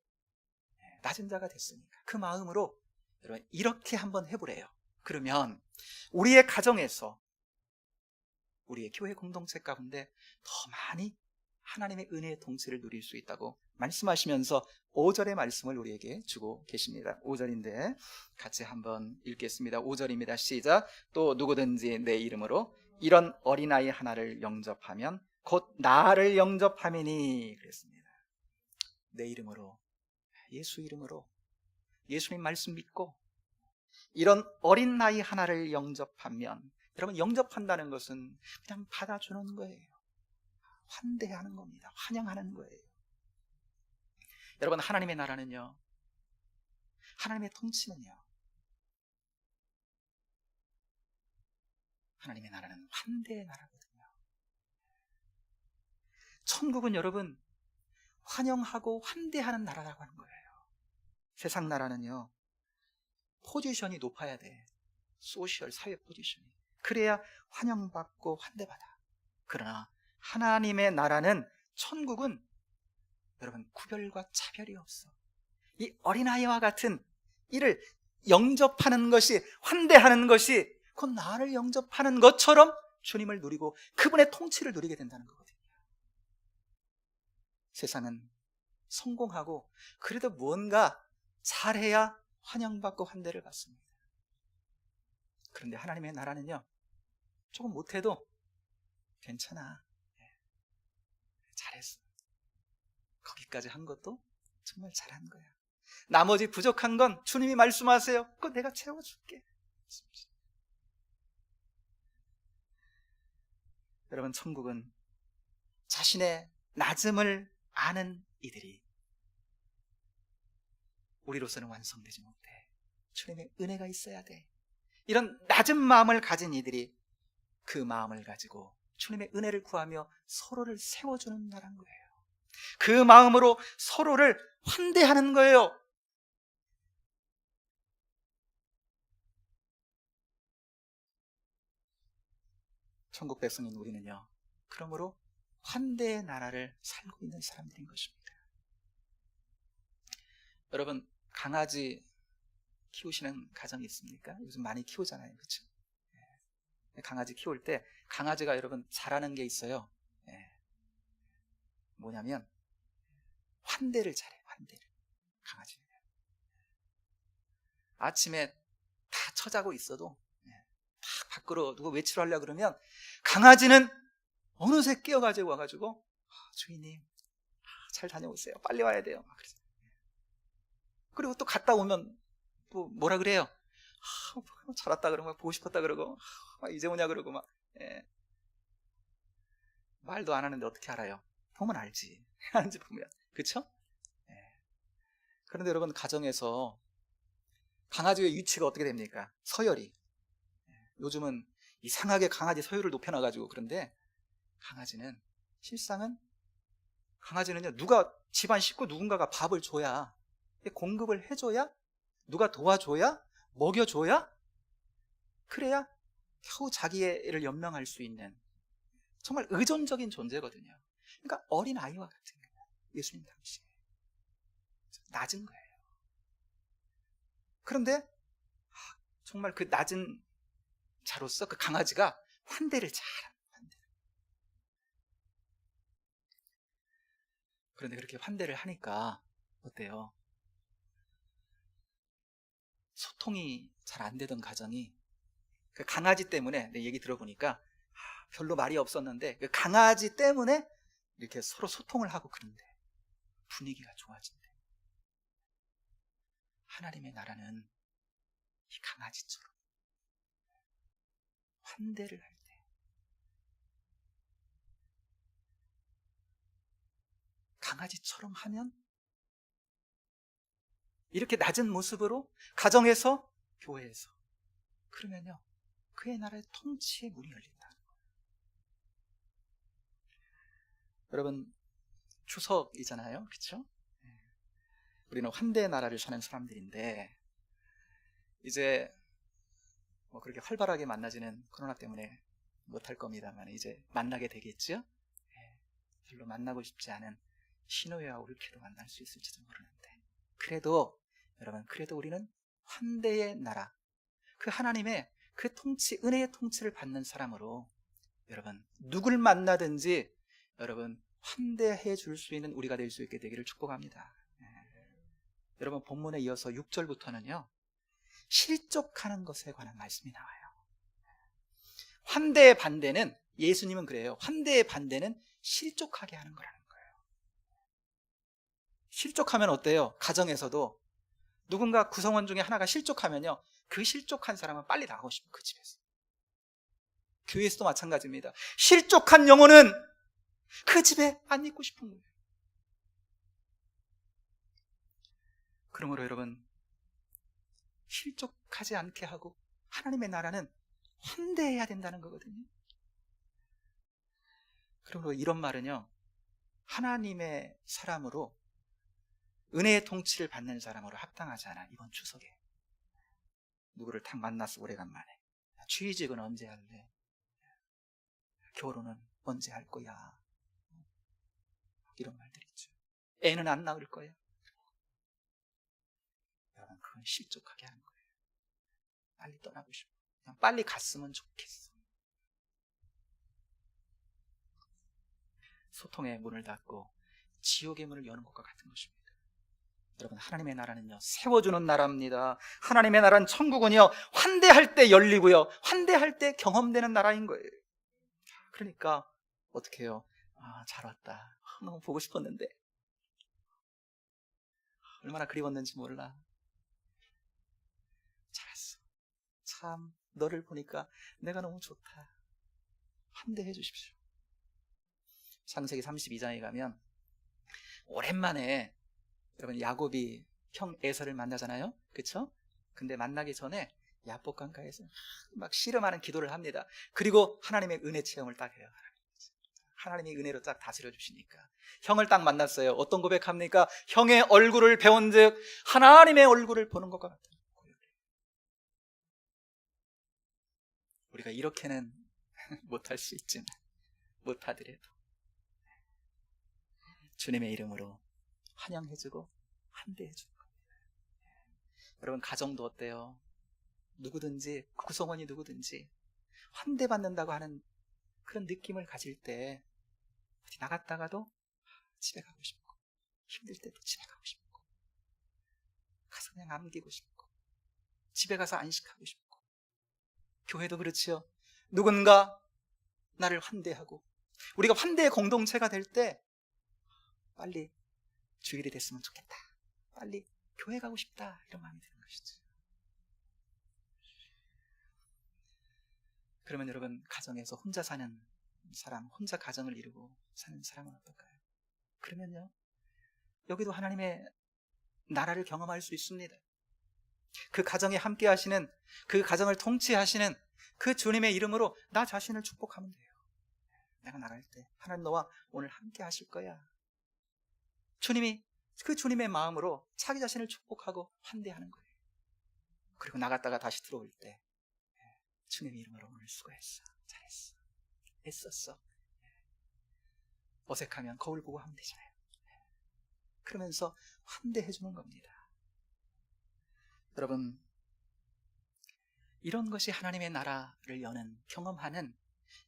낮은 자가 됐으니까 그 마음으로 여러분 이렇게 한번 해보래요. 그러면 우리의 가정에서, 우리의 교회 공동체 가운데 더 많이 하나님의 은혜의 통치를 누릴 수 있다고 말씀하시면서 5절의 말씀을 우리에게 주고 계십니다. 5절인데 같이 한번 읽겠습니다. 5절입니다. 시작. 또 누구든지 내 이름으로 이런 어린아이 하나를 영접하면 곧 나를 영접함이니, 그랬습니다. 내 이름으로, 예수 이름으로, 예수님 말씀 믿고 이런 어린아이 하나를 영접하면, 여러분 영접한다는 것은 그냥 받아주는 거예요. 환대하는 겁니다. 환영하는 거예요. 여러분, 하나님의 나라는요, 하나님의 통치는요, 하나님의 나라는 환대의 나라거든요. 천국은 여러분 환영하고 환대하는 나라라고 하는 거예요. 세상 나라는요, 포지션이 높아야 돼. 소셜, 사회 포지션이. 그래야 환영받고 환대받아. 그러나 하나님의 나라는, 천국은 여러분 구별과 차별이 없어. 이 어린아이와 같은 이를 영접하는 것이, 환대하는 것이 곧 나를 영접하는 것처럼 주님을 누리고 그분의 통치를 누리게 된다는 거거든요. 세상은 성공하고 그래도 뭔가 잘해야 환영받고 환대를 받습니다. 그런데 하나님의 나라는요, 조금 못해도 괜찮아, 잘했어, 거기까지 한 것도 정말 잘한 거야, 나머지 부족한 건 주님이 말씀하세요, 그거 내가 채워줄게. 여러분, 천국은 자신의 낮음을 아는 이들이, 우리로서는 완성되지 못해. 주님의 은혜가 있어야 돼. 이런 낮은 마음을 가진 이들이 그 마음을 가지고 주님의 은혜를 구하며 서로를 세워주는 나라인 거예요. 그 마음으로 서로를 환대하는 거예요. 천국 백성인 우리는요, 그러므로 환대의 나라를 살고 있는 사람들인 것입니다. 여러분, 강아지 키우시는 가정이 있습니까? 요즘 많이 키우잖아요, 그렇죠? 강아지 키울 때 강아지가 여러분 잘하는 게 있어요. 뭐냐면 환대를 잘해. 환대를. 강아지는 아침에 다 처자고 있어도 막 밖으로 누구 외출을 하려고 그러면 강아지는 어느새 깨어가지고 와가지고, 주인님 잘 다녀오세요, 빨리 와야 돼요, 그리고 또 갔다 오면 또 뭐라 그래요? 잘 왔다 그러고, 보고 싶었다 그러고, 이제 오냐 그러고 막. 말도 안 하는데 어떻게 알아요? 보면 알지. 하는지 보면. 그쵸? 그런데 여러분, 가정에서 강아지의 위치가 어떻게 됩니까? 서열이. 요즘은 이상하게 강아지 서열을 높여놔가지고. 그런데 강아지는, 실상은 강아지는요, 누가, 집안 식구 누군가가 밥을 줘야, 공급을 해줘야, 누가 도와줘야, 먹여줘야, 그래야 겨우 자기의 애를 연명할 수 있는 정말 의존적인 존재거든요. 그러니까 어린아이와 같은 거예요. 예수님 당시에 낮은 거예요. 그런데 정말 그 낮은 자로서 그 강아지가 환대를 잘합니다. 그런데 그렇게 환대를 하니까 어때요? 소통이 잘 안 되던 가정이 그 강아지 때문에, 내 얘기 들어보니까 별로 말이 없었는데 그 강아지 때문에 이렇게 서로 소통을 하고, 그런데 분위기가 좋아진대. 하나님의 나라는 이 강아지처럼 환대를 할 때, 강아지처럼 하면, 이렇게 낮은 모습으로 가정에서, 교회에서, 그러면요, 그의 나라의 통치의 문이 열린다는 거예요. 여러분, 추석이잖아요, 그렇죠? 우리는 환대의 나라를 사는 사람들인데, 이제 뭐 그렇게 활발하게 만나지는 코로나 때문에 못할 겁니다만 이제 만나게 되겠죠? 별로 만나고 싶지 않은 신우회와 올케도 만날 수 있을지도 모르는데, 그래도 여러분, 그래도 우리는 환대의 나라, 그 하나님의 그 통치, 은혜의 통치를 받는 사람으로, 여러분 누굴 만나든지 여러분 환대해 줄 수 있는 우리가 될 수 있게 되기를 축복합니다. 여러분, 본문에 이어서 6절부터는요 실족하는 것에 관한 말씀이 나와요. 환대의 반대는, 예수님은 그래요, 환대의 반대는 실족하게 하는 거라는 거예요. 실족하면 어때요? 가정에서도 누군가 구성원 중에 하나가 실족하면요, 그 실족한 사람은 빨리 나가고 싶어요, 그 집에서. 교회에서도 마찬가지입니다. 실족한 영혼은 그 집에 안 있고 싶은 거예요. 그러므로 여러분, 실족하지 않게 하고 하나님의 나라는 환대해야 된다는 거거든요. 그리고 이런 말은요, 하나님의 사람으로, 은혜의 통치를 받는 사람으로 합당하지 않아. 이번 추석에 누구를 딱 만났어, 오래간만에. 취직은 언제 할래? 결혼은 언제 할 거야? 이런 말들 있죠. 애는 안 낳을 거야. 여러분, 그건 실족하게 하는 거예요. 빨리 떠나고 싶어. 그냥 빨리 갔으면 좋겠어. 소통의 문을 닫고 지옥의 문을 여는 것과 같은 것입니다. 여러분, 하나님의 나라는요, 세워주는 나라입니다. 하나님의 나라는, 천국은요, 환대할 때 열리고요, 환대할 때 경험되는 나라인 거예요. 그러니까 어떻게 해요? 잘 왔다. 너무 보고 싶었는데, 얼마나 그리웠는지 몰라. 잘했어. 참 너를 보니까 내가 너무 좋다. 환대해 주십시오. 창세기 32장에 가면 오랜만에 여러분, 야곱이 형 에서를 만나잖아요. 그렇죠? 근데 만나기 전에 야복 강가에서 막 씨름하는 기도를 합니다. 그리고 하나님의 은혜 체험을 딱 해요. 하나님의 은혜로 딱 다스려 주시니까 형을 딱 만났어요. 어떤 고백합니까? 형의 얼굴을 배운즉 하나님의 얼굴을 보는 것과 같다. 우리가 이렇게는 못할 수 있지만, 못하더라도 주님의 이름으로 환영해주고 환대해주는 겁니다. 여러분, 가정도 어때요? 누구든지, 구성원이 누구든지 환대받는다고 하는 그런 느낌을 가질 때, 어디 나갔다가도 집에 가고 싶고, 힘들 때도 집에 가고 싶고, 가서 그냥 남기고 싶고, 집에 가서 안식하고 싶고. 교회도 그렇지요. 누군가 나를 환대하고, 우리가 환대의 공동체가 될 때 빨리 주일이 됐으면 좋겠다, 빨리 교회 가고 싶다, 이런 마음이 드는 것이죠. 그러면 여러분, 가정에서 혼자 사는 사람, 혼자 가정을 이루고 사는 사람은 어떨까요? 그러면요, 여기도 하나님의 나라를 경험할 수 있습니다. 그 가정에 함께 하시는, 그 가정을 통치하시는 그 주님의 이름으로 나 자신을 축복하면 돼요. 내가 나갈 때 하나님 너와 오늘 함께 하실 거야. 주님이, 그 주님의 마음으로 자기 자신을 축복하고 환대하는 거예요. 그리고 나갔다가 다시 들어올 때 주님의 이름으로 오늘 수고했어, 잘했어, 애썼어. 어색하면 거울 보고 하면 되잖아요. 그러면서 환대해 주는 겁니다. 여러분, 이런 것이 하나님의 나라를 여는, 경험하는,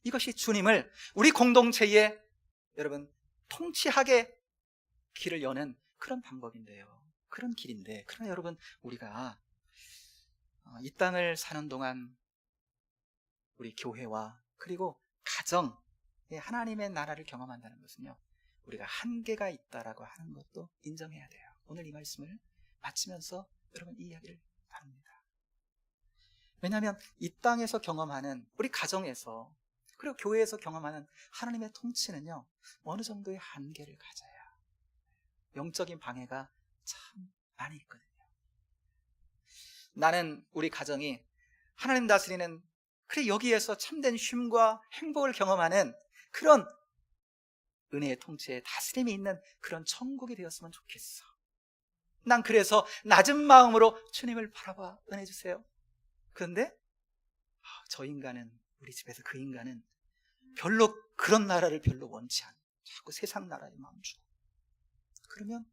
이것이 주님을 우리 공동체에 여러분 통치하게 길을 여는 그런 방법인데요, 그런 길인데, 그러나 여러분, 우리가 이 땅을 사는 동안 우리 교회와 그리고 가정에 하나님의 나라를 경험한다는 것은요, 우리가 한계가 있다라고 하는 것도 인정해야 돼요. 오늘 이 말씀을 마치면서 여러분 이 이야기를 나눕니다. 왜냐하면 이 땅에서 경험하는, 우리 가정에서 그리고 교회에서 경험하는 하나님의 통치는요, 어느 정도의 한계를 가져야, 영적인 방해가 참 많이 있거든요. 나는 우리 가정이 하나님 다스리는, 그래 여기에서 참된 쉼과 행복을 경험하는 그런 은혜의 통치에 다스림이 있는 그런 천국이 되었으면 좋겠어. 난 그래서 낮은 마음으로 주님을 바라봐 은혜 주세요. 그런데 저 인간은, 우리 집에서 그 인간은 별로 그런 나라를 별로 원치 않아. 자꾸 세상 나라에 마음 주고. 그러면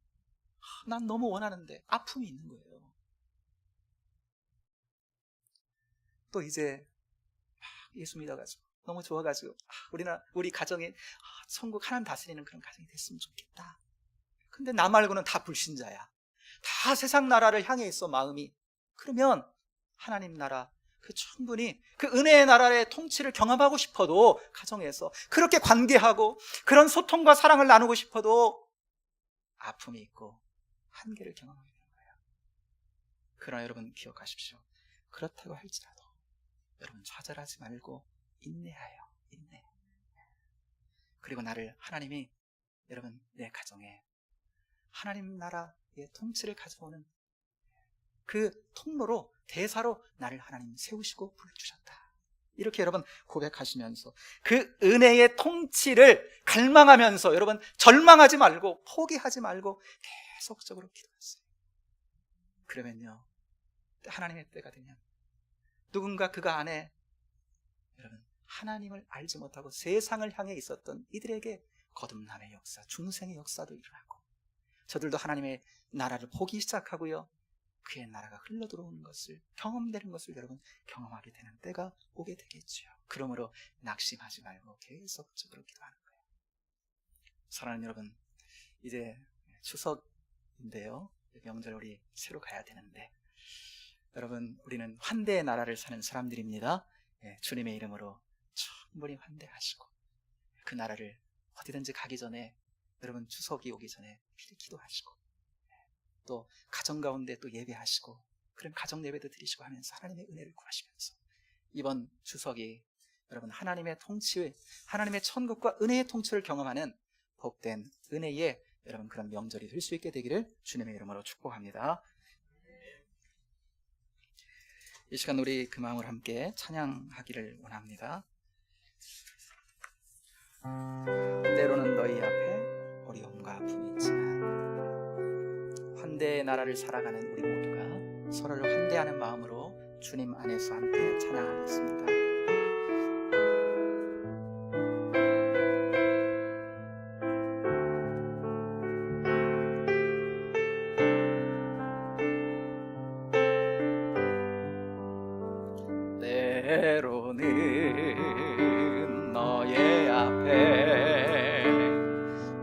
난 너무 원하는데 아픔이 있는 거예요. 또 이제 예수 믿어가지고 너무 좋아가지고 우리 가정에 천국 하나님 다스리는 그런 가정이 됐으면 좋겠다. 근데 나 말고는 다 불신자야. 다 세상 나라를 향해 있어 마음이. 그러면 하나님 나라, 그 충분히 그 은혜의 나라의 통치를 경험하고 싶어도, 가정에서 그렇게 관계하고 그런 소통과 사랑을 나누고 싶어도 아픔이 있고 한계를 경험하게 되는 거예요. 그러나 여러분 기억하십시오. 그렇다고 할지라도 여러분 좌절하지 말고 인내하여, 인내. 그리고 나를 하나님이 여러분 내 가정에 하나님 나라의 통치를 가져오는 그 통로로 대사로 나를 하나님 세우시고 불러주셨다. 이렇게 여러분 고백하시면서 그 은혜의 통치를 갈망하면서 여러분 절망하지 말고 포기하지 말고 계속적으로 기도하세요. 그러면요 하나님의 때가 되면 누군가 그가 안에 여러분 하나님을 알지 못하고 세상을 향해 있었던 이들에게 거듭남의 역사, 중생의 역사도 일어나고 저들도 하나님의 나라를 보기 시작하고요 그의 나라가 흘러들어오는 것을 경험되는 것을 여러분 경험하게 되는 때가 오게 되겠지요. 그러므로 낙심하지 말고 계속적으로 기도하는 거예요. 사랑하는 여러분, 이제 추석인데요 명절 우리 새로 가야 되는데 여러분 우리는 환대의 나라를 사는 사람들입니다. 주님의 이름으로 충분히 환대하시고 그 나라를 어디든지 가기 전에 여러분 추석이 오기 전에 미리 기도하시고 또 가정 가운데 또 예배하시고 그런 가정 예배도 드리시고 하면서 하나님의 은혜를 구하시면서 이번 추석이 여러분 하나님의 통치, 하나님의 천국과 은혜의 통치를 경험하는 복된 은혜의 여러분 그런 명절이 될 수 있게 되기를 주님의 이름으로 축복합니다. 이 시간 우리 그 마음으로 함께 찬양하기를 원합니다. 때로는 너희 앞에 어려움과 아픔이 있지만 환대의 나라를 살아가는 우리 모두가 서로를 환대하는 마음으로 주님 안에서 함께 찬양하겠습니다. 때로는 너의 앞에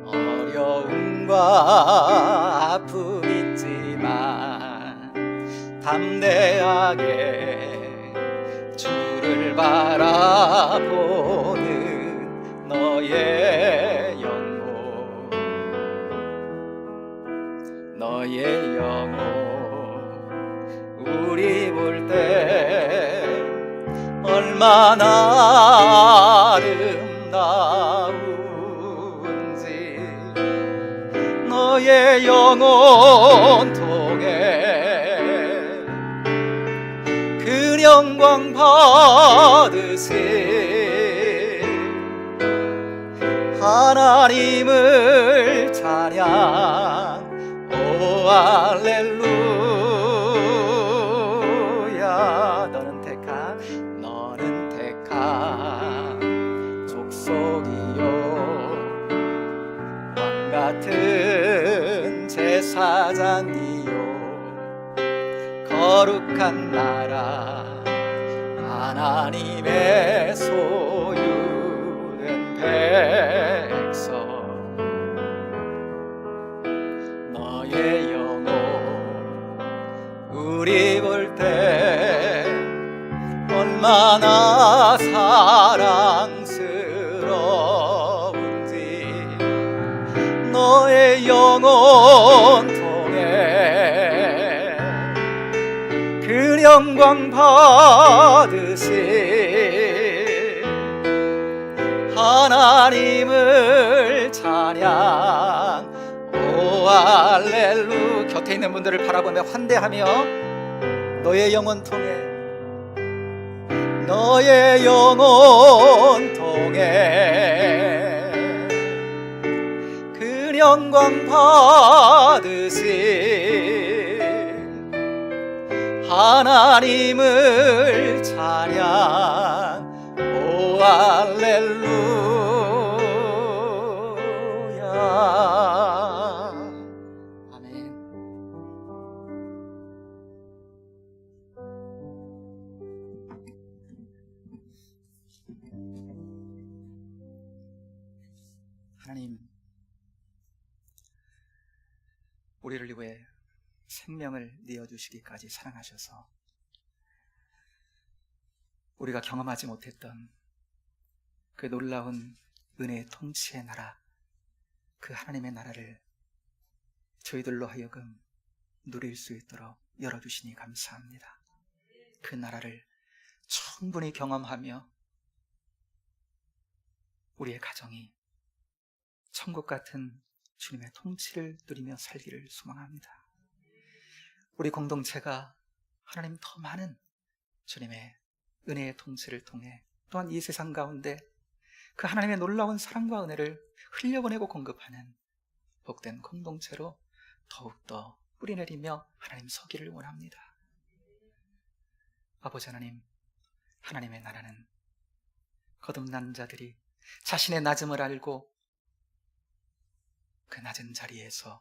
어려움과 아픔 있지만 담대하게 주를 바라보는 너의 영혼 우리 볼 때 얼마나 아름다운지 너의 영혼 통해 그 영광 받으세 하나님을 찬양 오 할렐루야 너는 택한 족속이요 왕 같은 제사장이요 거룩한 나라 하나님의 소유된 백성 너의 영혼 우리 볼 때 얼마나 사랑스러운지 너의 영혼 통해 그 영광 받으시 하나님을 찬양 오 할렐루 곁에 있는 분들을 바라보며 환대하며 너의 영혼 통해 너의 영혼 통해 그 영광 받으시 하나님을 찬양 오 할렐루야 아멘. 하나님, 우리를 위해 생명을 내어주시기까지 사랑하셔서 우리가 경험하지 못했던 그 놀라운 은혜의 통치의 나라, 그 하나님의 나라를 저희들로 하여금 누릴 수 있도록 열어주시니 감사합니다. 그 나라를 충분히 경험하며 우리의 가정이, 천국 같은 주님의 통치를 누리며 살기를 소망합니다. 우리 공동체가 하나님 더 많은 주님의 은혜의 통치를 통해 또한 이 세상 가운데 그 하나님의 놀라운 사랑과 은혜를 흘려보내고 공급하는 복된 공동체로 더욱더 뿌리내리며 하나님 서기를 원합니다. 아버지 하나님, 하나님의 나라는 거듭난 자들이 자신의 낮음을 알고 그 낮은 자리에서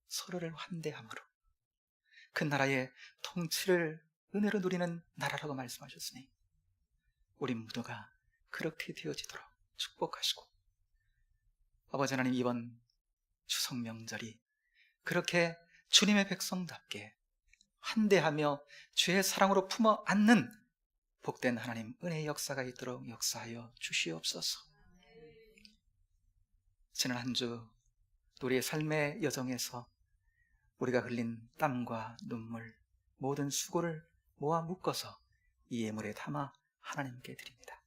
서로를 환대함으로 그 나라의 통치를 은혜로 누리는 나라라고 말씀하셨으니 우리 모두가 그렇게 되어지도록 축복하시고, 아버지 하나님, 이번 추석 명절이 그렇게 주님의 백성답게 환대하며 주의 사랑으로 품어 안는 복된 하나님 은혜의 역사가 있도록 역사하여 주시옵소서. 지난 한 주 우리의 삶의 여정에서 우리가 흘린 땀과 눈물, 모든 수고를 모아 묶어서 이 예물에 담아 하나님께 드립니다.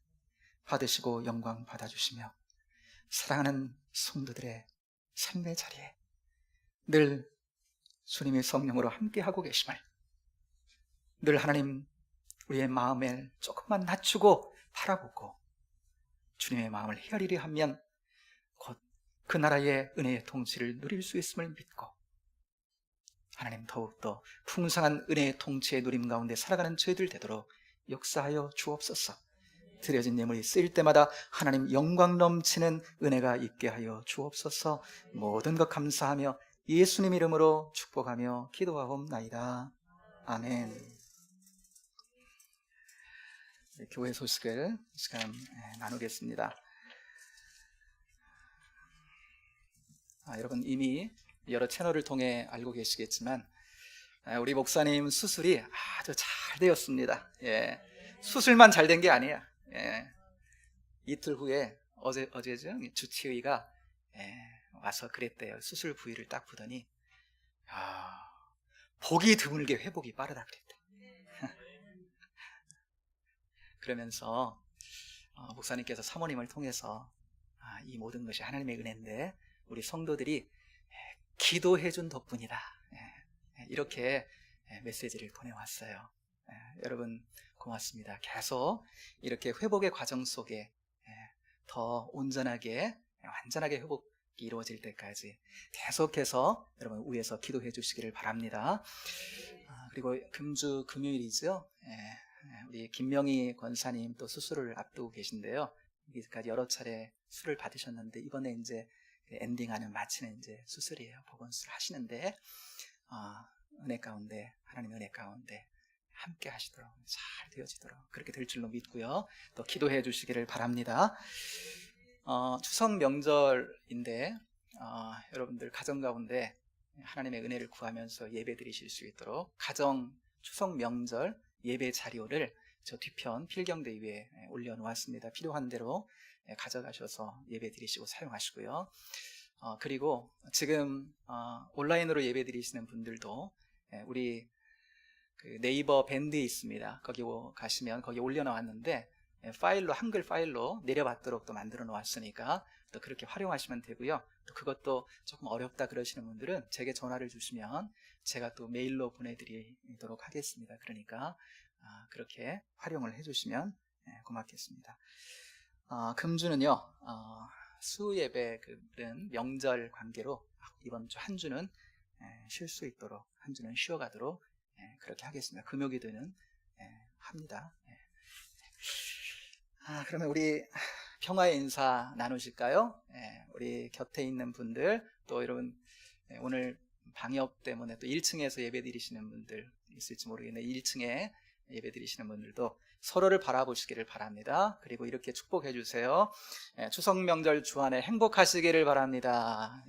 받으시고 영광 받아주시며 사랑하는 성도들의 삶의 자리에 늘 주님의 성령으로 함께하고 계심을, 늘 하나님 우리의 마음을 조금만 낮추고 바라보고 주님의 마음을 헤아리려 하면 곧 그 나라의 은혜의 통치를 누릴 수 있음을 믿고 하나님 더욱더 풍성한 은혜의 통치의 누림 가운데 살아가는 저희들 되도록 역사하여 주옵소서. 드려진 예물이 쓰일 때마다 하나님 영광 넘치는 은혜가 있게 하여 주옵소서. 모든 것 감사하며 예수님 이름으로 축복하며 기도하옵나이다. 아멘. 교회 소식을 시간 나누겠습니다. 여러분 이미 여러 채널을 통해 알고 계시겠지만 우리 목사님 수술이 아주 잘 되었습니다. 수술만 잘 된 게 아니야. 이틀 후에 어제죠? 주치의가 와서 그랬대요. 수술 부위를 딱 보더니 보기 드물게 회복이 빠르다 그랬대. 그러면서 목사님께서 사모님을 통해서 이 모든 것이 하나님의 은혜인데 우리 성도들이 기도해 준 덕분이다, 이렇게 메시지를 보내왔어요. 여러분 고맙습니다. 계속 이렇게 회복의 과정 속에 더 온전하게 완전하게 회복이 이루어질 때까지 계속해서 여러분 위에서 기도해 주시기를 바랍니다. 그리고 금주 금요일이죠. 우리 김명희 권사님 또 수술을 앞두고 계신데요. 여기까지 여러 차례 수를 받으셨는데 이번에 이제 엔딩하는 마치는 이제 수술이에요. 보건수술 하시는데 은혜 가운데, 하나님의 은혜 가운데 함께 하시도록 잘 되어지도록 그렇게 될 줄로 믿고요. 또 기도해 주시기를 바랍니다. 추석 명절인데 여러분들 가정 가운데 하나님의 은혜를 구하면서 예배 드리실 수 있도록 가정 추석 명절 예배 자료를 저 뒤편 필경대 위에 올려놓았습니다. 필요한 대로 가져가셔서 예배 드리시고 사용하시고요. 그리고 지금 온라인으로 예배 드리시는 분들도 우리 그 네이버 밴드에 있습니다. 거기 가시면 거기 올려놓았는데 파일로, 한글 파일로 내려받도록 또 만들어 놓았으니까 또 그렇게 활용하시면 되고요. 또 그것도 조금 어렵다 그러시는 분들은 제게 전화를 주시면 제가 또 메일로 보내드리도록 하겠습니다. 그러니까 그렇게 활용을 해주시면 고맙겠습니다. 금주는요, 수예배는 명절 관계로 이번 주 한 주는 쉴 수 있도록, 한 주는 쉬어가도록 그렇게 하겠습니다. 금요기도는 합니다. 그러면 우리 평화의 인사 나누실까요? 우리 곁에 있는 분들, 또 여러분 오늘 방역 때문에 또 1층에서 예배 드리시는 분들 있을지 모르겠는데 1층에 예배 드리시는 분들도 서로를 바라보시기를 바랍니다. 그리고 이렇게 축복해 주세요. 추석 명절 주안에 행복하시기를 바랍니다.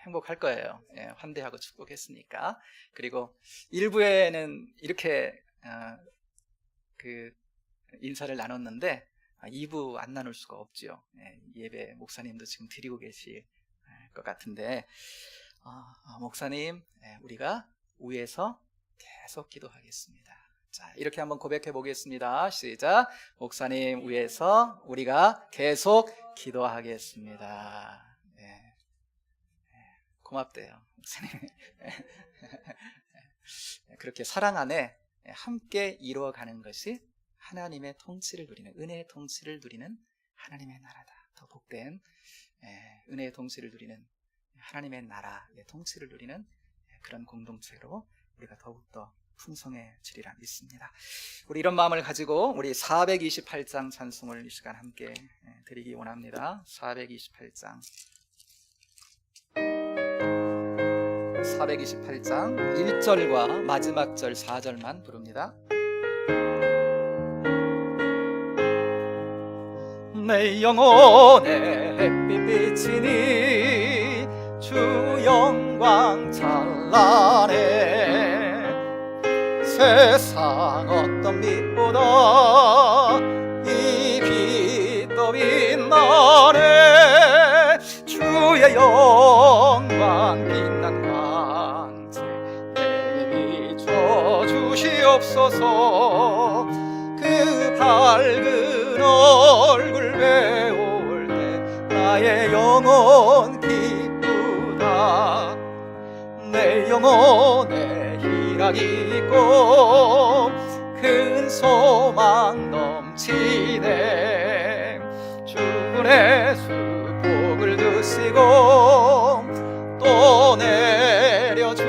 행복할 거예요. 환대하고 축복했으니까. 그리고 1부에는 이렇게 그 인사를 나눴는데 2부 안 나눌 수가 없죠. 예배 목사님도 지금 드리고 계실 것 같은데 목사님, 우리가 위에서 계속 기도하겠습니다. 자, 이렇게 한번 고백해 보겠습니다. 시작. 목사님 위해서 우리가 계속 기도하겠습니다. 네. 고맙대요, 목사님. 그렇게 사랑 안에 함께 이루어가는 것이 하나님의 통치를 누리는, 은혜의 통치를 누리는 하나님의 나라다. 더 복된 은혜의 통치를 누리는 하나님의 나라의 통치를 누리는 그런 공동체로 우리가 더욱더 풍성해지리라 믿습니다. 우리 이런 마음을 가지고 우리 428장 찬송을 이 시간 함께 드리기 원합니다. 428장 1절과 마지막 절 4절만 부릅니다. 내 영혼의 햇빛 비치니 주 영광 찬란해. 세상 어떤 빛보다 이 빛도 빛나네. 주의 영광 빛난 광채 내게 비춰 주시옵소서. 그 밝은 얼굴 배울 때 나의 영혼 기쁘다. 내 영혼에 희락이 있고 큰 소망 넘치네. 주의 수복을 드시고 또 내려주시네.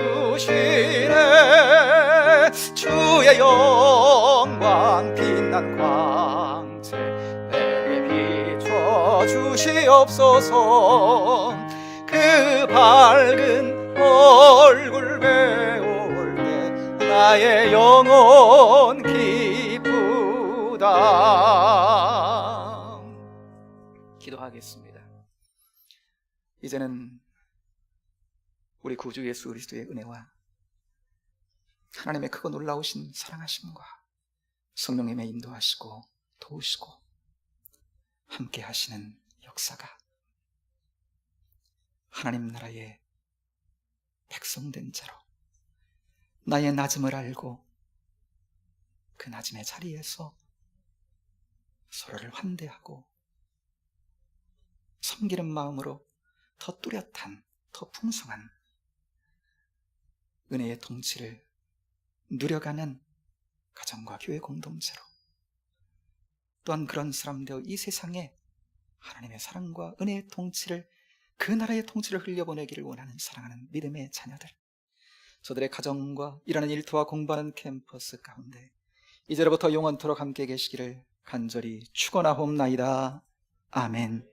주의 영광 빛난 광채 내게 비춰 주시옵소서. 그 밝은 얼굴 배울 때 나의 영혼 기쁘다. 기도하겠습니다. 이제는 우리 구주 예수 그리스도의 은혜와 하나님의 크고 놀라우신 사랑하심과 성령님의 인도하시고 도우시고 함께 하시는 역사가 하나님 나라의 백성된 자로 나의 낮음을 알고 그 낮음의 자리에서 서로를 환대하고 섬기는 마음으로 더 뚜렷한, 더 풍성한 은혜의 통치를 누려가는 가정과 교회 공동체로, 또한 그런 사람 되어 이 세상에 하나님의 사랑과 은혜의 통치를, 그 나라의 통치를 흘려보내기를 원하는 사랑하는 믿음의 자녀들, 저들의 가정과 일하는 일터와 공부하는 캠퍼스 가운데 이제로부터 영원토록 함께 계시기를 간절히 축원하옵나이다. 아멘.